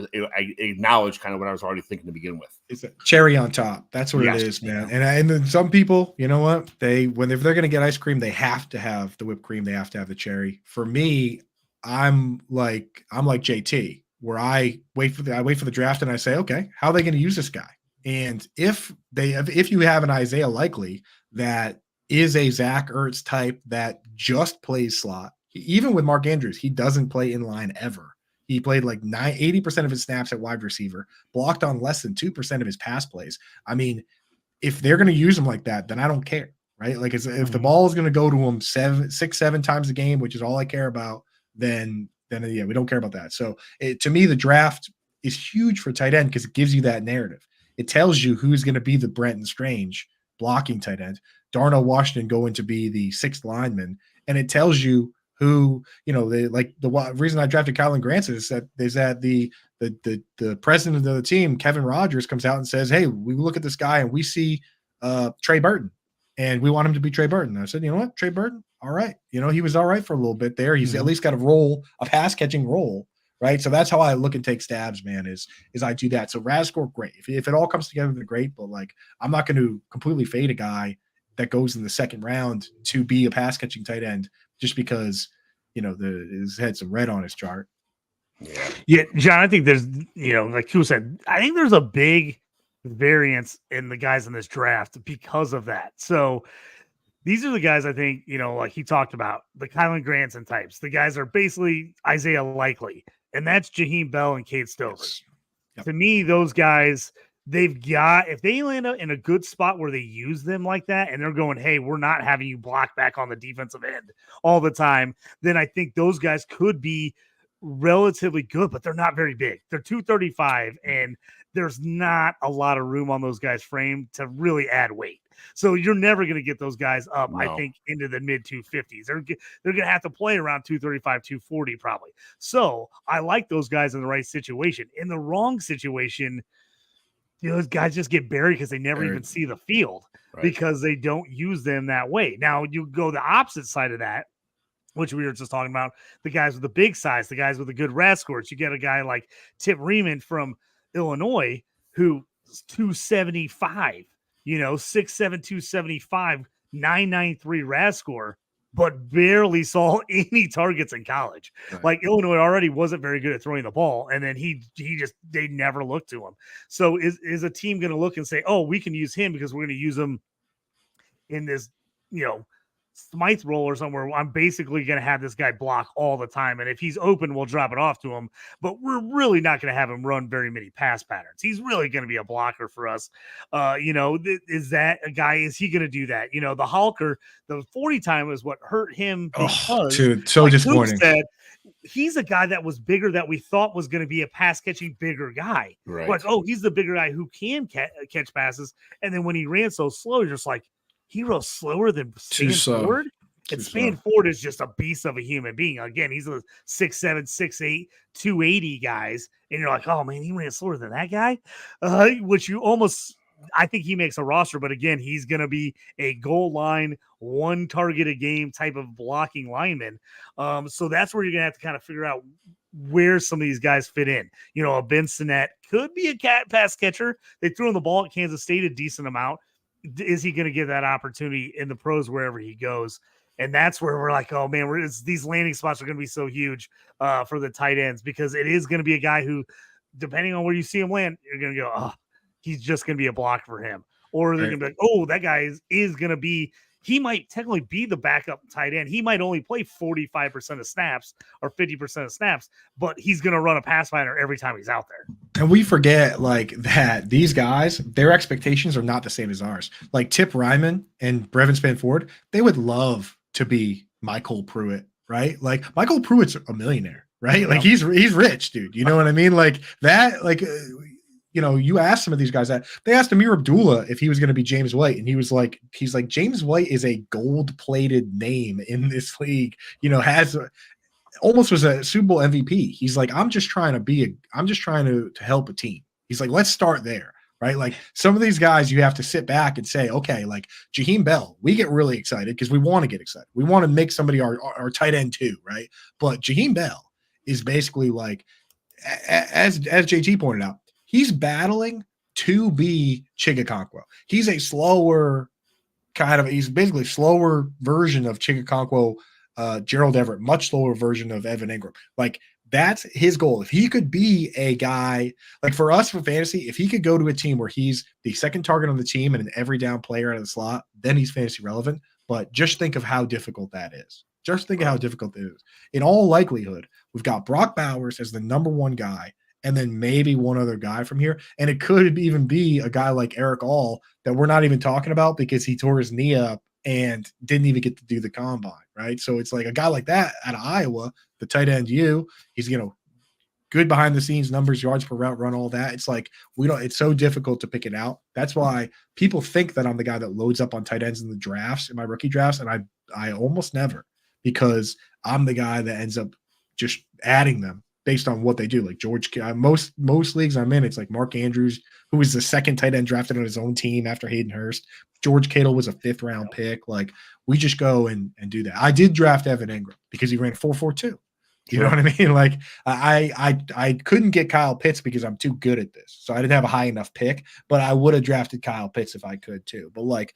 acknowledge kind of what I was already thinking to begin with. It's a cherry on top. That's what Yes, it is, man. yeah. And then some people, you know what? If they're going to get ice cream, they have to have the whipped cream. They have to have the cherry. For me, I'm like JT, where I wait for the draft and I say, okay, how are they going to use this guy? And if you have an Isaiah Likely that is a Zach Ertz type that just plays slot, even with Mark Andrews, he doesn't play in line ever. He played like 80% of his snaps at wide receiver, blocked on less than 2% of his pass plays. I mean, if they're going to use him like that, then I don't care, right? Like if the ball is going to go to him 6-7 times a game, which is all I care about, then yeah, we don't care about that. So to me, the draft is huge for tight end because it gives you that narrative. It tells you who's going to be the Brenton Strange blocking tight end, Darnell Washington going to be the sixth lineman, and it tells you who, the reason I drafted Kylan Grant is that the president of the team, Kevin Rogers, comes out and says, hey, we look at this guy and we see Trey Burton and we want him to be Trey Burton. And I said, you know what, Trey Burton, all right. He was all right for a little bit there. He's at least got a pass catching role, right? So that's how I look and take stabs, man, is I do that. So RAS score, great. If it all comes together, then great. But like, I'm not going to completely fade a guy that goes in the second round to be a pass catching tight end just because, he's had some red on his chart. Yeah, John, I think there's, like you said, I think there's a big variance in the guys in this draft because of that. So these are the guys I think, like he talked about, the Kylan Granson types. The guys are basically Isaiah Likely, and that's Jaheim Bell and Cade Stover. Yes. Yep. To me, those guys, if they land up in a good spot where they use them like that and they're going, hey, we're not having you block back on the defensive end all the time, then I think those guys could be relatively good, but they're not very big. They're 235 and there's not a lot of room on those guys' frame to really add weight. So you're never going to get those guys up, I think, into the mid 250s. They're going to have to play around 235, 240 probably. So I like those guys in the right situation. In the wrong situation, those guys just get buried because they never even see the field because they don't use them that way. Now you go the opposite side of that, which we were just talking about, the guys with the big size, the guys with the good RAS scores. You get a guy like Tip Riemann from Illinois who's 275, 6'7", 275, 993 RAS score, but barely saw any targets in college. Right. Like Illinois already wasn't very good at throwing the ball, and then they never looked to him. So is a team going to look and say, oh, we can use him because we're going to use him in this, Smythe role or somewhere? I'm basically going to have this guy block all the time, and if he's open, we'll drop it off to him, but we're really not going to have him run very many pass patterns. He's really going to be a blocker for us. Is that a guy? Is he going to do that? The Halker, the 40 time is what hurt him because, dude, so like disappointing. Luke said, he's a guy that was bigger that we thought was going to be a pass catching bigger guy. Right. Like, oh, he's the bigger guy who can catch passes, and then when he ran so slow, you're just like, he runs slower than Spanford. And Spanford is just a beast of a human being. Again, he's a 6'7", 6'8", 280 guys. And you're like, oh, man, he ran slower than that guy? Which you almost I think he makes a roster, but again, he's going to be a goal line, one target a game type of blocking lineman. So that's where you're going to have to kind of figure out where some of these guys fit in. You know, a Ben Sinnett could be a pass catcher. They threw him the ball at Kansas State a decent amount. Is he going to get that opportunity in the pros wherever he goes? And that's where we're like, oh man, these landing spots are going to be so huge for the tight ends, because it is going to be a guy who, depending on where you see him land, you're going to go, oh, he's just going to be a block for him. Or they're going to be like, oh, that guy is going to be, he might technically be the backup tight end. He might only play 45% of snaps or 50% of snaps, but he's going to run a pass finder every time he's out there. And we forget like that these guys, their expectations are not the same as ours. Like Tip Ryman and Brevin Spanford, they would love to be Michael Pruitt, right? Like Michael Pruitt's a millionaire, right? Like he's rich, dude. You know what I mean? Like that, like you know, you ask some of these guys that they asked Amir Abdullah if he was going to be James White, and he's like, James White is a gold-plated name in this league. You know, almost was a Super Bowl MVP. He's like, I'm just trying to help a team. He's like, let's start there, right? Like some of these guys, you have to sit back and say, okay, like Jaheim Bell, we get really excited because we want to get excited. We want to make somebody our tight end too, right? But Jaheim Bell is basically like, as JT pointed out, he's battling to be Chigakonkwo. He's a slower he's basically slower version of Chigakonkwo, Gerald Everett, much slower version of Evan Ingram. Like that's his goal. If he could be a guy, like for us for fantasy, if he could go to a team where he's the second target on the team and an every down player out of the slot, then he's fantasy relevant. But just think of how difficult that is. Just think of how difficult it is. In all likelihood, we've got Brock Bowers as the number one guy, and then maybe one other guy from here. And it could even be a guy like Eric All that we're not even talking about because he tore his knee up and didn't even get to do the combine, right? So it's like a guy like that out of Iowa, the tight end he's, you know, good behind the scenes numbers, yards per route run, all that. It's like it's so difficult to pick it out. That's why people think that I'm the guy that loads up on tight ends in the drafts, in my rookie drafts, and I almost never, because I'm the guy that ends up just adding them based on what they do. Like most leagues I'm in, it's like Mark Andrews, who was the second tight end drafted on his own team after Hayden Hurst. George Kittle was a 5th round pick. Like we just go and do that. I did draft Evan Ingram because he ran 4.42. You know what I mean? Like I couldn't get Kyle Pitts because I'm too good at this. So I didn't have a high enough pick, but I would have drafted Kyle Pitts if I could too. But like,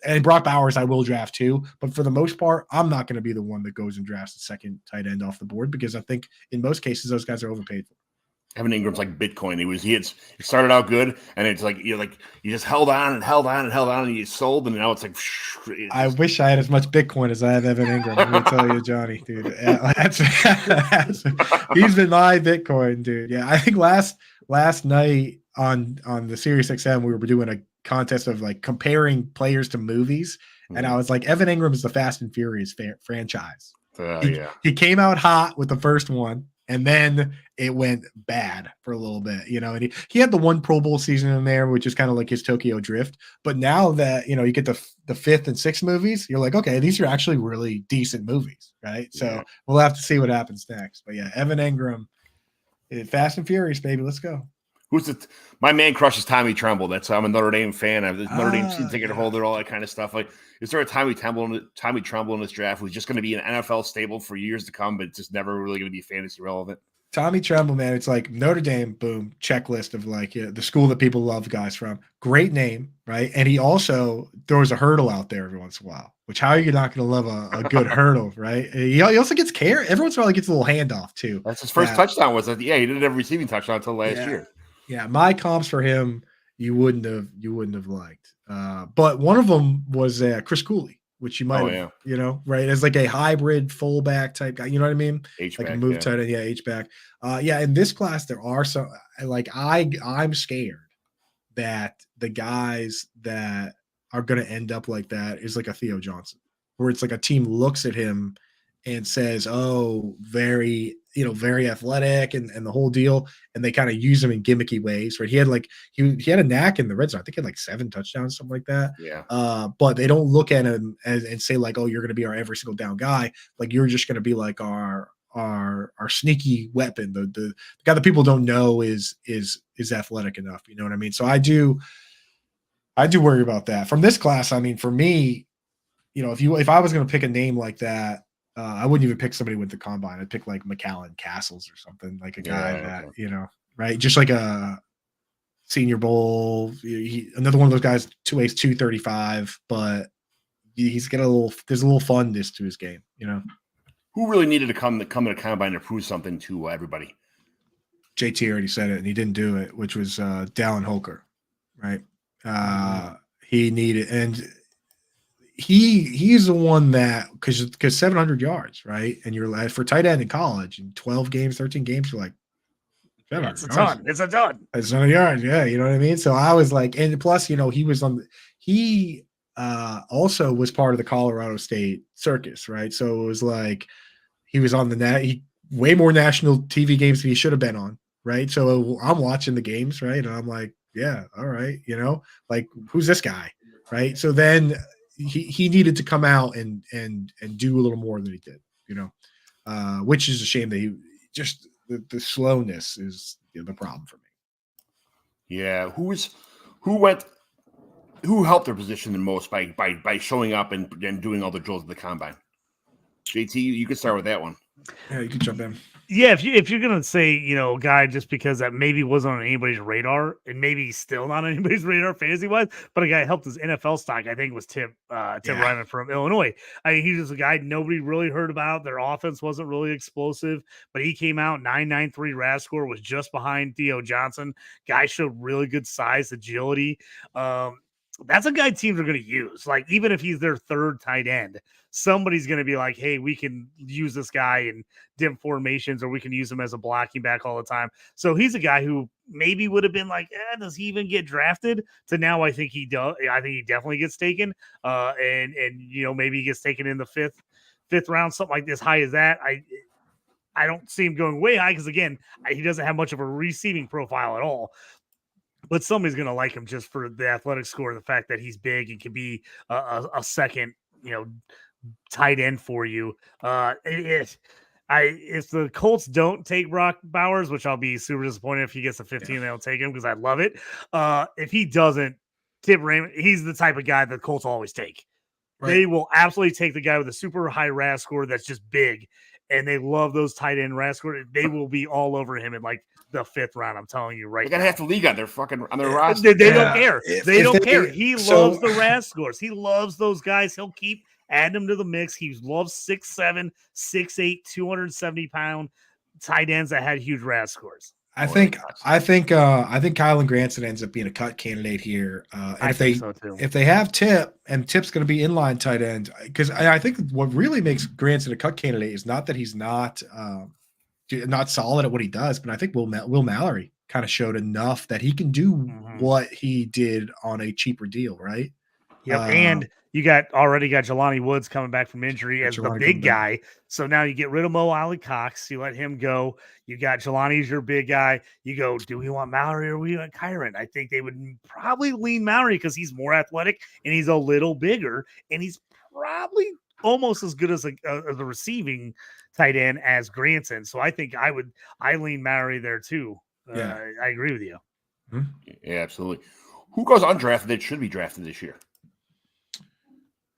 and Brock Bowers, I will draft too. But for the most part, I'm not going to be the one that goes and drafts the second tight end off the board, because I think in most cases, those guys are overpaid for. Evan Ingram's like Bitcoin. He started out good, and it's like you just held on and you sold, and now it's like. I wish I had as much Bitcoin as I have Evan Ingram. Let me tell you, Johnny, dude, he's been my Bitcoin, dude. Yeah, I think last night on the Sirius XM we were doing a contest of like comparing players to movies, and I was like, Evan Ingram is the Fast and Furious franchise. He came out hot with the first one, and then it went bad for a little bit, you know, and he had the one Pro Bowl season in there, which is kind of like his Tokyo Drift. But now that, you know, you get the 5th and 6th movies, you're like, okay, these are actually really decent movies, right? So we'll have to see what happens next. But yeah, Evan Ingram, Fast and Furious, baby. Let's go. My man crush is Tommy Tremble. I'm a Notre Dame fan. I have this Notre Dame season ticket holder, all that kind of stuff. Like, is there a Tommy Tremble in this draft who's just going to be an NFL stable for years to come, but it's just never really going to be fantasy relevant? Tommy Tremble, man, it's like Notre Dame, boom, checklist of like the school that people love guys from. Great name, right? And he also throws a hurdle out there every once in a while, which how are you not going to love a good hurdle, right? He also gets care. Every once in a while he gets a little handoff too. That's his first touchdown was that. Yeah, he didn't have a receiving touchdown until last year. Yeah, my comps for him you wouldn't have liked. But one of them was Chris Cooley, which you might have, you know, right, as like a hybrid fullback type guy. You know what I mean? H-back, like a move tight end, H-back. In this class there are some like I'm scared that the guys that are going to end up like that is like a Theo Johnson, where it's like a team looks at him and says, oh, very athletic and the whole deal. And they kind of use him in gimmicky ways, right? He had he had a knack in the red zone. I think he had like 7 touchdowns, something like that. Yeah. But they don't look at him and say like, oh, you're going to be our every single down guy. Like you're just going to be like our sneaky weapon. The guy that people don't know is athletic enough. You know what I mean? So I do I do worry about that. From this class, I mean, for me, if I was going to pick a name like that, I wouldn't even pick somebody with the combine. I'd pick like McAllen Castles or something, like a guy that, right? Just like a Senior Bowl. Another one of those guys, 2'8", 235, but he's got there's a little funness to his game, Who really needed to come to the combine to prove something to everybody? JT already said it, and he didn't do it, which was Dallin Holker, right? He needed, and he's the one that because 700 yards, right? And you're for tight end in college in 12 games, 13 games, you're like, it's a ton. It's a ton. It's 100 yards, yeah. You know what I mean? So I was like, and plus, he was he also was part of the Colorado State circus, right? So it was like he was on the net. He way more national TV games than he should have been on, right? So I'm watching the games, right? And I'm like, yeah, all right, like who's this guy, right? So then he needed to come out and do a little more than he did, which is a shame that he just the slowness is the problem for me. Yeah, who helped their position the most by showing up and doing all the drills at the combine? JT, you can start with that one. Yeah, you can jump in. Yeah, if you're gonna say, guy just because that maybe wasn't on anybody's radar, and maybe he's still not on anybody's radar fantasy wise, but a guy helped his NFL stock, I think, was Tim Ryman from Illinois. I mean, he's just a guy nobody really heard about. Their offense wasn't really explosive, but he came out 9.93 RAS score, was just behind Theo Johnson. Guy showed really good size, agility. That's a guy teams are going to use. Like, even if he's their third tight end, somebody's going to be like, hey, we can use this guy in dim formations, or we can use him as a blocking back all the time. So he's a guy who maybe would have been like, does he even get drafted? To now, I think he does. I think he definitely gets taken. And maybe he gets taken in the fifth round, something like this high as that. I don't see him going way high because, again, he doesn't have much of a receiving profile at all. But somebody's going to like him just for the athletic score, the fact that he's big and can be a second, tight end for you. If the Colts don't take Brock Bowers, which I'll be super disappointed if he gets a 15, they'll take him because I love it. If he doesn't, Tim Raymond, he's the type of guy that the Colts always take. Right. They will absolutely take the guy with a super high RAS score that's just big, and they love those tight end RAS score. They will be all over him in like the 5th round. I'm telling you right now. They got half the league on their roster. They don't care. They don't care. He loves the RAS scores. He loves those guys. He'll keep adding them to the mix. He loves 6'7", 6'8", 270-pound tight ends that had huge RAS scores. I think Kylan Granson ends up being a cut candidate here. And if they have Tip, and Tip's going to be inline tight end, because I think what really makes Granson a cut candidate is not that he's not solid at what he does, but I think Will Mallory kind of showed enough that he can do what he did on a cheaper deal, right? Yep, and you already got Jelani Woods coming back from injury as the big guy. So now you get rid of Mo Alley Cox. You let him go. You got Jelani as your big guy. You go, do we want Mallory or we want Kyron? I think they would probably lean Mallory because he's more athletic and he's a little bigger, and he's probably almost as good as a receiving tight end as Granson. So I think I lean Mallory there too. I agree with you. Yeah, absolutely. Who goes undrafted that should be drafted this year?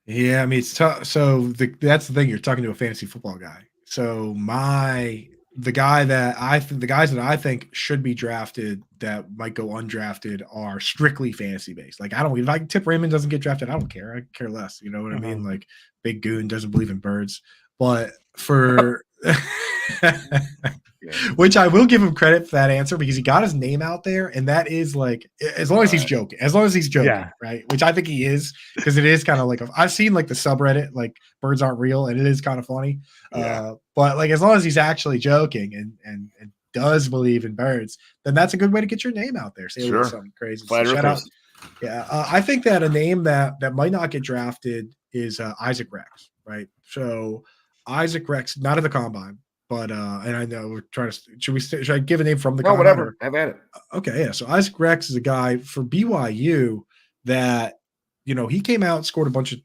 Yeah, I mean, it's tough. So that's the thing. You're talking to a fantasy football guy. So the guys that I think should be drafted that might go undrafted are strictly fantasy based. Like, if Tip Raymond doesn't get drafted, I don't care. I care less. You know what I mean? Like, Big Goon doesn't believe in birds, but for which I will give him credit for that answer because he got his name out there, and that is like as long as he's joking, right? Which I think he is, because it is kind of like I've seen like the subreddit like birds aren't real, and it is kind of funny. But like as long as he's actually joking and does believe in birds, then that's a good way to get your name out there. Say something crazy. So shout out. Yeah, I think that a name that might not get drafted is Isaac Rex, right? So Isaac Rex, not at the combine. But and I know we're trying to. Should I give a name from the? No, whatever. Have at it. Okay, yeah. So Isaac Rex is a guy for BYU that he came out, scored a bunch of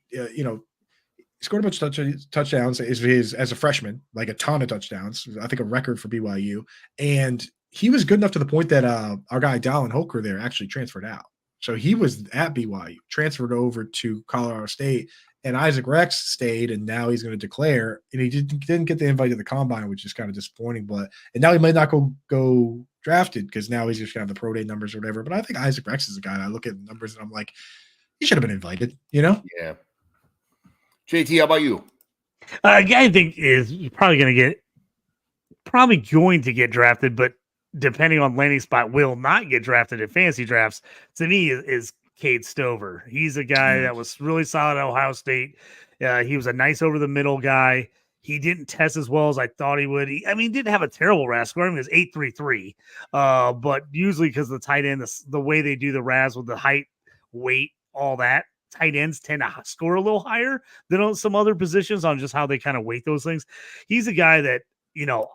touchdowns as a freshman, like a ton of touchdowns. I think a record for BYU, and he was good enough to the point that our guy Dallin Holker there actually transferred out. So he was at BYU, transferred over to Colorado State, and Isaac Rex stayed, and now he's going to declare. And he didn't get the invite to the combine, which is kind of disappointing. But and now he might not go drafted because now he's just going to have the pro day numbers or whatever. But I think Isaac Rex is a guy. And I look at the numbers and I'm like, he should have been invited. You know? Yeah. JT, how about you? A guy I think is probably going to get drafted, but depending on landing spot, will not get drafted in fantasy drafts. To me, is Cade Stover. He's a guy that was really solid at Ohio State. He was a nice over the middle guy. He didn't test as well as I thought he would. He didn't have a terrible RAS score. He was 8.33. But usually because the tight end, the way they do the RAS with the height, weight, all that, tight ends tend to score a little higher than on some other positions on just how they kind of weight those things. He's a guy that,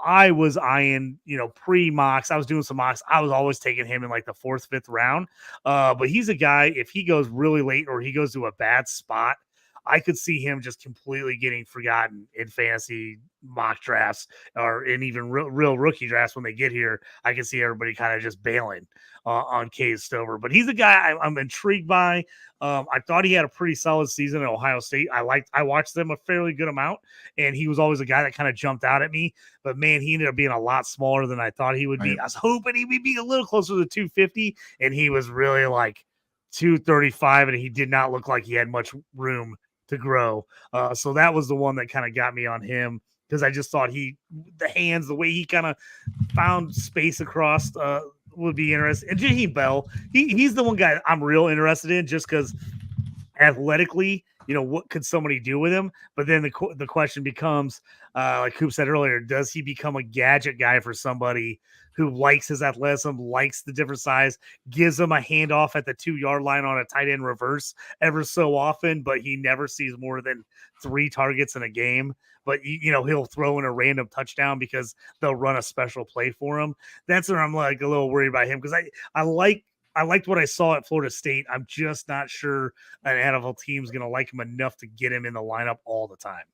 I was eyeing, pre-mocks. I was doing some mocks. I was always taking him in like the 4th, 5th round. But he's a guy, if he goes really late or he goes to a bad spot, I could see him just completely getting forgotten in fantasy mock drafts or in even real rookie drafts when they get here. I can see everybody kind of just bailing on Cade Stover. But he's a guy I'm intrigued by. I thought he had a pretty solid season at Ohio State. I watched them a fairly good amount, and he was always a guy that kind of jumped out at me. But, man, he ended up being a lot smaller than I thought he would be. I was hoping he would be a little closer to 250, and he was really like 235, and he did not look like he had much room to grow. So that was the one that kind of got me on him because I just thought the hands, the way he kind of found space across would be interesting. And Jaheim Bell, he's the one guy I'm real interested in just because athletically, what could somebody do with him? But then the question becomes, like Coop said earlier, does he become a gadget guy for somebody who likes his athleticism, likes the different size, gives him a handoff at the 2-yard line on a tight end reverse ever so often, but he never sees more than 3 targets in a game. But, he'll throw in a random touchdown because they'll run a special play for him. That's where I'm like a little worried about him because I liked what I saw at Florida State. I'm just not sure an NFL team's going to like him enough to get him in the lineup all the time.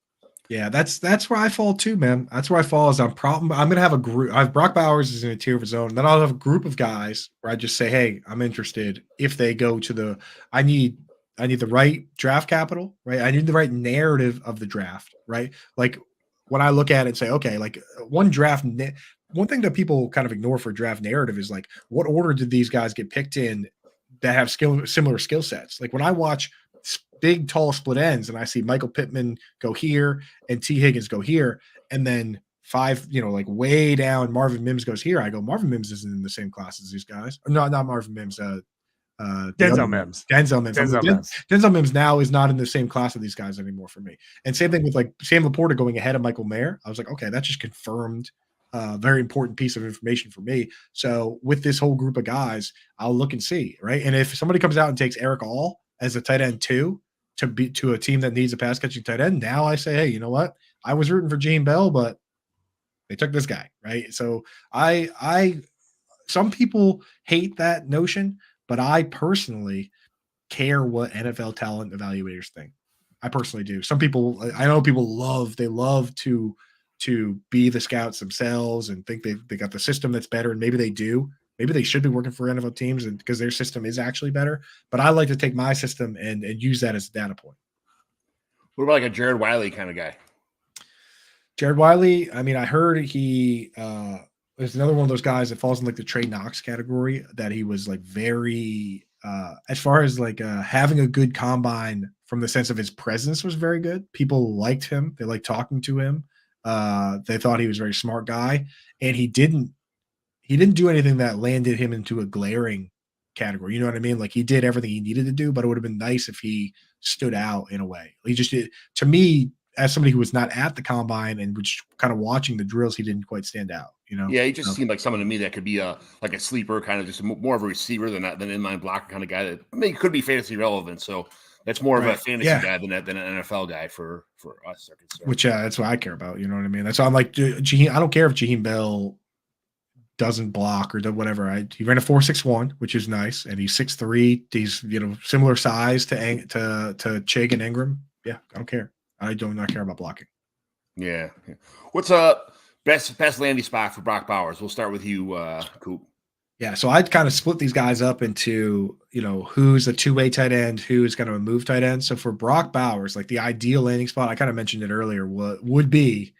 Yeah, that's where I fall too, man. That's where I fall. I'm going to have a group. I have Brock Bowers is in a tier of his own. Then I'll have a group of guys where I just say, hey, I'm interested. If they go to I need the right draft capital, right? I need the right narrative of the draft, right? Like when I look at it and say, okay, like one thing that people kind of ignore for draft narrative is like, what order did these guys get picked in that have similar skill sets? Like when I watch big, tall split ends and I see Michael Pittman go here and T. Higgins go here, and then 5, like way down, Marvin Mims goes here. I go, Marvin Mims isn't in the same class as these guys. No, not Marvin Mims. Denzel Mims. Denzel Mims now is not in the same class of these guys anymore for me. And same thing with like Sam Laporta going ahead of Michael Mayer. I was like, okay, that just confirmed a very important piece of information for me. So with this whole group of guys, I'll look and see, right? And if somebody comes out and takes Eric All as a tight end 2 to a team that needs a pass catching tight end, now I say, hey, you know what? I was rooting for Jaheim Bell, but they took this guy, right? So some people hate that notion, but I personally care what NFL talent evaluators think. I personally do. Some people, I know people love to be the scouts themselves and think they got the system that's better, and maybe they do. Maybe they should be working for NFL teams and because their system is actually better. But I like to take my system and use that as a data point. What about like a Jared Wiley kind of guy? Jared Wiley, I heard he there's another one of those guys that falls in like the Trey Knox category that he was like very as far as like having a good combine from the sense of his presence was very good. People liked him. They liked talking to him. They thought he was a very smart guy, and he didn't do anything that landed him into a glaring category. You know what I mean? Like he did everything he needed to do, but it would have been nice if he stood out in a way. He just did. To me, as somebody who was not at the combine and was kind of watching the drills, he didn't quite stand out. Yeah, he just seemed like someone to me that could be like a sleeper, kind of just more of a receiver than inline blocker kind of guy that could be fantasy relevant. So that's more of a fantasy guy than an NFL guy for us. Which that's what I care about. You know what I mean? That's why I'm like, Jaheim, I don't care if Jaheim Bell doesn't block or whatever. He ran a 4.61, which is nice, and he's 6'3". He's similar size to Chig and Ingram. Yeah, I don't care. I do not care about blocking. Yeah. What's best landing spot for Brock Bowers? We'll start with you, Coop. Yeah, so I'd kind of split these guys up into, who's a two-way tight end, who's kind of a move tight end. So for Brock Bowers, like the ideal landing spot, I kind of mentioned it earlier, would be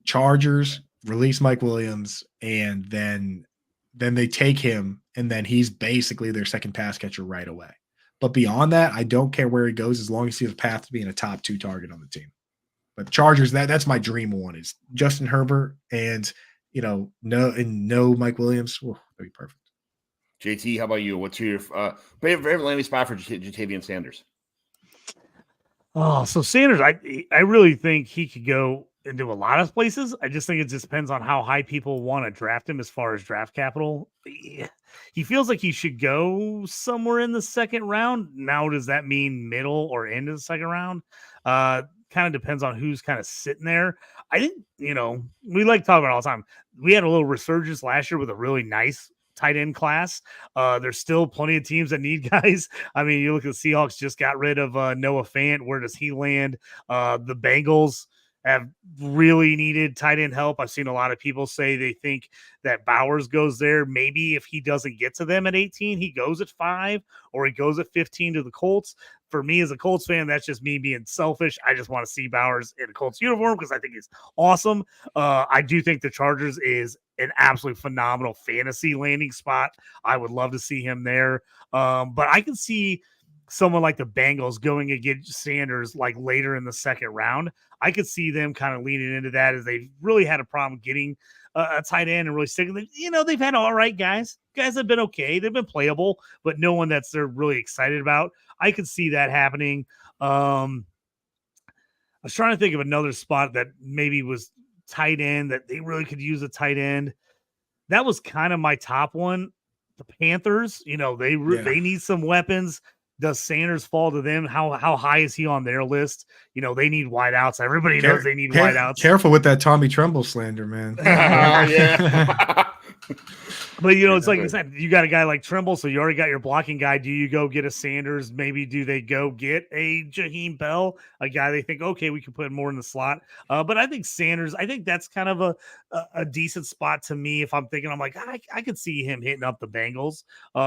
Chargers, release Mike Williams, and then they take him, and then he's basically their second pass catcher right away. But beyond that, I don't care where he goes as long as he has a path to being a top 2 target on the team. But Chargers, that's my dream one is Justin Herbert and no Mike Williams. Oh, that'd be perfect. JT, how about you? What's your favorite landing spot for Jatavian Sanders? Oh, so Sanders, I really think he could go into a lot of places. I just think it just depends on how high people want to draft him as far as draft capital. He feels like he should go somewhere in the second round. Now, does that mean middle or end of the second round? Kind of depends on who's kind of sitting there. I think, we like talking about it all the time. We had a little resurgence last year with a really nice tight end class. There's still plenty of teams that need guys. I mean, you look at the Seahawks just got rid of Noah Fant. Where does he land? The Bengals have really needed tight end help. I've seen a lot of people say they think that Bowers goes there. Maybe if he doesn't get to them at 18, he goes at 5 or he goes at 15 to the Colts. For me as a Colts fan, that's just me being selfish. I just want to see Bowers in a Colts uniform because I think he's awesome. I do think the Chargers is an absolutely phenomenal fantasy landing spot. I would love to see him there. But I can see someone like the Bengals going against Sanders like later in the second round. I could see them kind of leaning into that as they've really had a problem getting a tight end and really sticking them. They've had all right guys. Guys have been okay. They've been playable, but no one they're really excited about. I could see that happening. I was trying to think of another spot that maybe was tight end that they really could use a tight end. That was kind of my top one. The Panthers, they need some weapons. Does Sanders fall to them? How high is he on their list? They need wideouts. Everybody knows they need wideouts. Careful with that Tommy Tremble slander, man. Yeah. But it's like I said, you got a guy like Tremble, so you already got your blocking guy. Do you go get a Sanders? Maybe do they go get a Jaheim Bell, a guy they think, okay, we can put more in the slot. But I think Sanders, I think that's kind of a decent spot to me. If I'm thinking, I'm like, I could see him hitting up the Bengals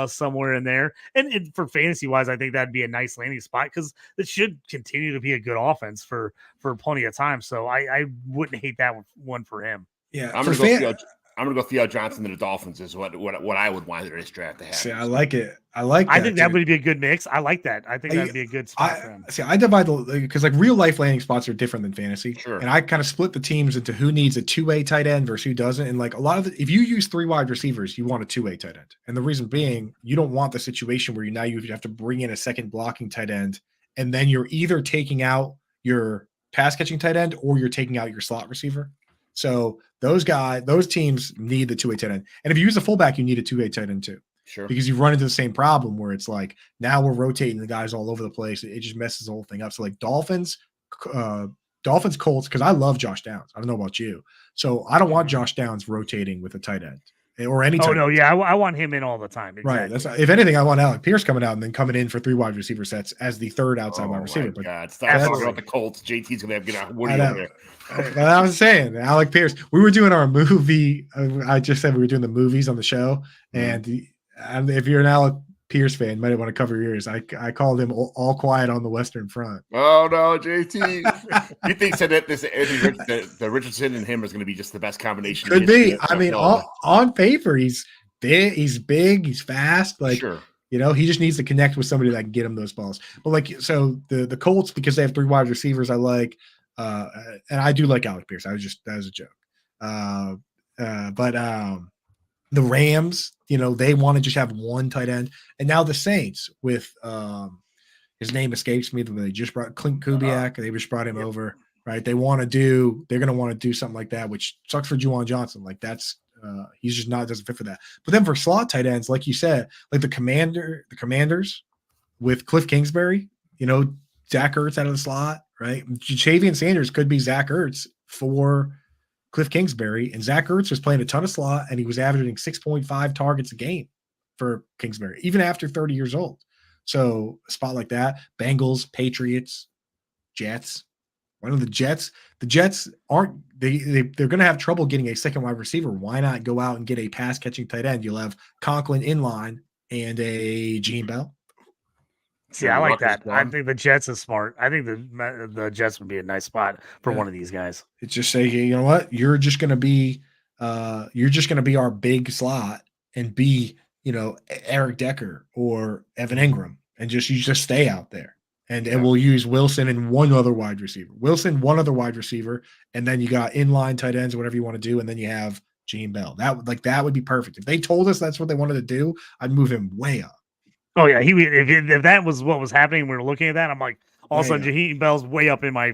somewhere in there. And for fantasy wise, I think that'd be a nice landing spot because it should continue to be a good offense for plenty of time. So I wouldn't hate that one for him. Yeah, I'm gonna go Theo Johnson to the Dolphins is what I would want in this draft to have. See, I like it. I think that would be a good mix. I like that. I think that'd be a good spot for him. See, I divide because like real life landing spots are different than fantasy. Sure. And I kind of split the teams into who needs a 2-way tight end versus who doesn't. And like a lot of if you use 3 wide receivers, you want a 2-way tight end. And the reason being, you don't want the situation where you have to bring in a second blocking tight end, and then you're either taking out your pass catching tight end or you're taking out your slot receiver. So those teams need the 2-way tight end. And if you use a fullback, you need a 2-way tight end too. Sure. Because you run into the same problem where it's like now we're rotating the guys all over the place. It just messes the whole thing up. So like Dolphins, Colts, because I love Josh Downs. I don't know about you. So I don't want Josh Downs rotating with a tight end or any tight end. Yeah. I want him in all the time. Exactly. Right. If anything, I want Alec Pierce coming out and then coming in for 3 wide receiver sets as the third outside wide receiver. But God, stop talking about the Colts. JT's gonna have to get out. Woody over there. I was saying, Alec Pierce. We were doing our movie. I just said we were doing the movies on the show, and if you're an Alec Pierce fan, you might want to cover your ears. I called him All Quiet on the Western Front. Oh no, JT! You think said that the Richardson and him is going to be just the best combination? Could be. I mean, on paper, he's big, he's fast. Like, sure. He just needs to connect with somebody that can get him those balls. But like, so the Colts, because they have 3 wide receivers, I like. And I do like Alec Pierce. That was a joke. But the Rams, they want to just have one tight end. And now the Saints with his name escapes me. They just brought Clint Kubiak. They just brought him over, right? They're going to want to do something like that, which sucks for Juwan Johnson. Like that's he's just doesn't fit for that. But then for slot tight ends, like you said, like the Commanders with Cliff Kingsbury, Zach Ertz out of the slot, right? Jatavian Sanders could be Zach Ertz for Cliff Kingsbury, and Zach Ertz was playing a ton of slot, and he was averaging 6.5 targets a game for Kingsbury, even after 30 years old. So a spot like that, Bengals, Patriots, Jets, One of the Jets aren't they're going to have trouble getting a second wide receiver. Why not go out and get a pass catching tight end? You'll have Conklin in line and a Gene Bell. See, I like that. I think the Jets is smart. I think the Jets would be a nice spot for one of these guys. It's just say, you know what, you're just going to be our big slot and be, Eric Decker or Evan Ingram, and you just stay out there. And we'll use Wilson and one other wide receiver. One other wide receiver, and then you got inline tight ends, whatever you want to do, and then you have Gene Bell. That would be perfect. If they told us that's what they wanted to do, I'd move him way up. Oh yeah, if that was what was happening, we were looking at that. I'm like, all of a sudden, Jaheim Bell's way up in my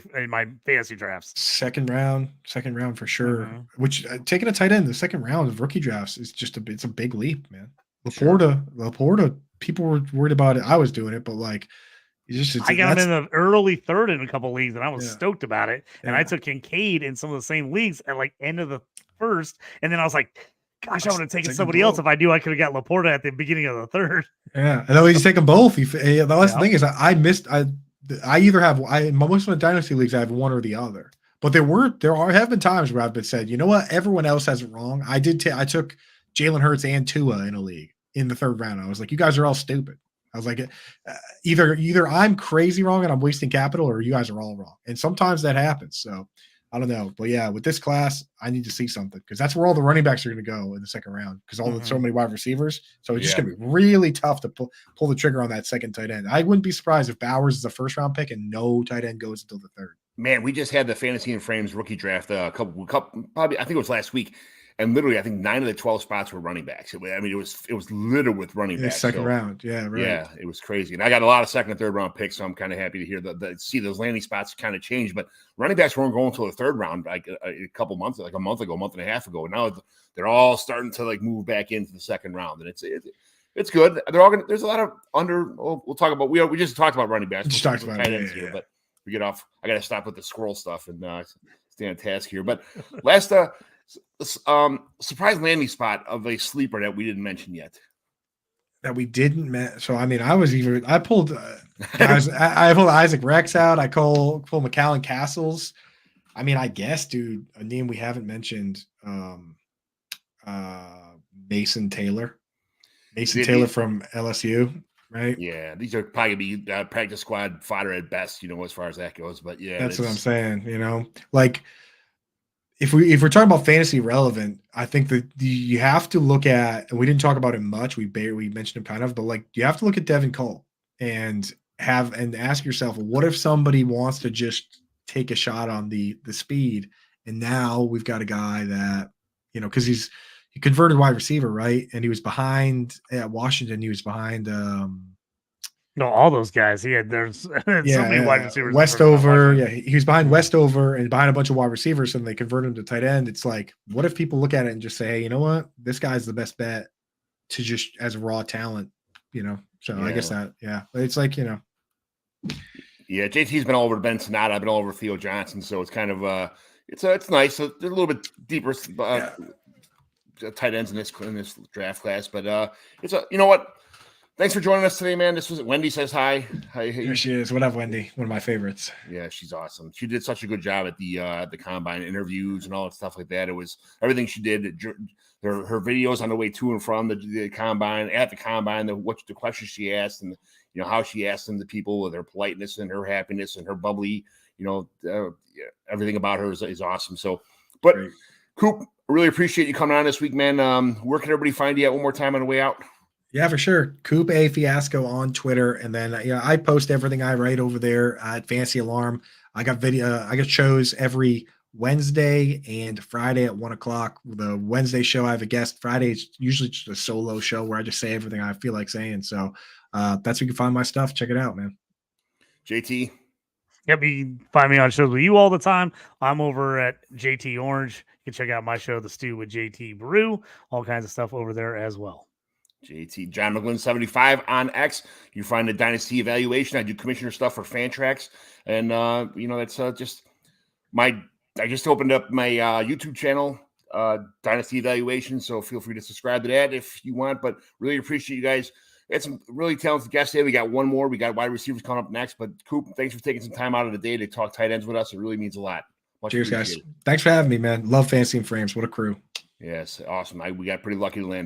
fantasy drafts. Second round for sure. Mm-hmm. Which taking a tight end in the second round of rookie drafts is it's a big leap, man. Laporta, people were worried about it. I was doing it, but like. I got him in the early third in a couple leagues, and I was stoked about it. And I took Kincaid in some of the same leagues at like end of the first, and then I was like, "Gosh, I would have taken somebody else if I knew I could have got Laporta at the beginning of the third." Yeah, and then he's taken both. That's the thing is, I missed. I either have most of the dynasty leagues I have one or the other. But there have been times where I've been said, you know what, everyone else has it wrong. I took Jalen Hurts and Tua in a league in the third round. I was like, you guys are all stupid. I was like, either I'm crazy wrong and I'm wasting capital, or you guys are all wrong. And sometimes that happens. So I don't know. But yeah, with this class, I need to see something, because that's where all the running backs are going to go in the second round, because so many wide receivers. So it's just going to be really tough to pull the trigger on that second tight end. I wouldn't be surprised if Bowers is a first round pick and no tight end goes until the third. Man, we just had the Fantasy and Frames rookie draft probably I think it was last week. And literally, I think 9 of the 12 spots were running backs. It was littered with running backs. Second round, yeah, right. Yeah, it was crazy. And I got a lot of second and third round picks, so I'm kind of happy to hear see those landing spots kind of change. But running backs weren't going until the third round, like a couple months, like a month and a half ago. Now they're all starting to like move back into the second round, and it's good. They're all there's a lot of we'll talk about. We just talked about running backs. Just talked about tight ends here, but we get off. I got to stop with the squirrel stuff and stay on task here. But last. Surprise landing spot of a sleeper that we didn't mention yet. That we didn't so I mean, I pulled guys, I pulled Isaac Rex out. I pulled McAllen Castles. I mean, I guess, dude, a name we haven't mentioned, Mason Taylor. Taylor from LSU, right? Yeah, these are probably gonna be practice squad fodder at best, as far as that goes. But yeah, that's what I'm saying. Like. If we're talking about fantasy relevant, I think that you have to look at, and we didn't talk about him much. We mentioned him kind of, but like you have to look at Devin Cole and ask yourself, what if somebody wants to just take a shot on the speed? And now we've got a guy that, because he converted wide receiver, right? And he was behind at Washington. He was behind. No, all those guys. There's so many wide receivers. Westover, he was behind Westover and behind a bunch of wide receivers, and they converted him to tight end. It's like, what if people look at it and just say, hey, you know what, this guy's the best bet to just as raw talent, So I guess that, it's like, Yeah, JT's been all over Ben Sonata. I've been all over Theo Johnson, so it's kind of it's nice. So they're a little bit deeper tight ends in this draft class, but it's you know what. Thanks for joining us today, man. This was Wendy says hi. Hi. Here she is. What up, Wendy? One of my favorites. Yeah, she's awesome. She did such a good job at the combine interviews and all that stuff like that. It was everything she did. Her videos on the way to and from the combine, at the combine, the questions she asked, and how she asked them to people with her politeness and her happiness and her bubbly, everything about her is awesome. So, but great. Coop, really appreciate you coming on this week, man. Where can everybody find you at one more time on the way out? Yeah, for sure. Coop A Fiasco on Twitter. And then, I post everything I write over there at Fantasy Alarm. I got shows every Wednesday and Friday at 1:00. The Wednesday show, I have a guest. Friday is usually just a solo show where I just say everything I feel like saying. So that's where you can find my stuff. Check it out, man. JT. Yep, you can find me on shows with you all the time. I'm over at JT Orange. You can check out my show, The Stew with JT Brew. All kinds of stuff over there as well. JT John McGlynn 75 on X. You find the Dynasty Evaluation. I do commissioner stuff for Fantrax, and that's just I just opened up my YouTube channel, Dynasty Evaluation. So feel free to subscribe to that if you want. But really appreciate you guys It's some really talented guests today. We got one more. We got wide receivers coming up next. But Coop, thanks for taking some time out of the day to talk tight ends with us. It really means a lot. Much Cheers, guys. appreciated. Thanks for having me, man. Love Fantasy and Frames. What a crew. Yes, awesome. We got pretty lucky to land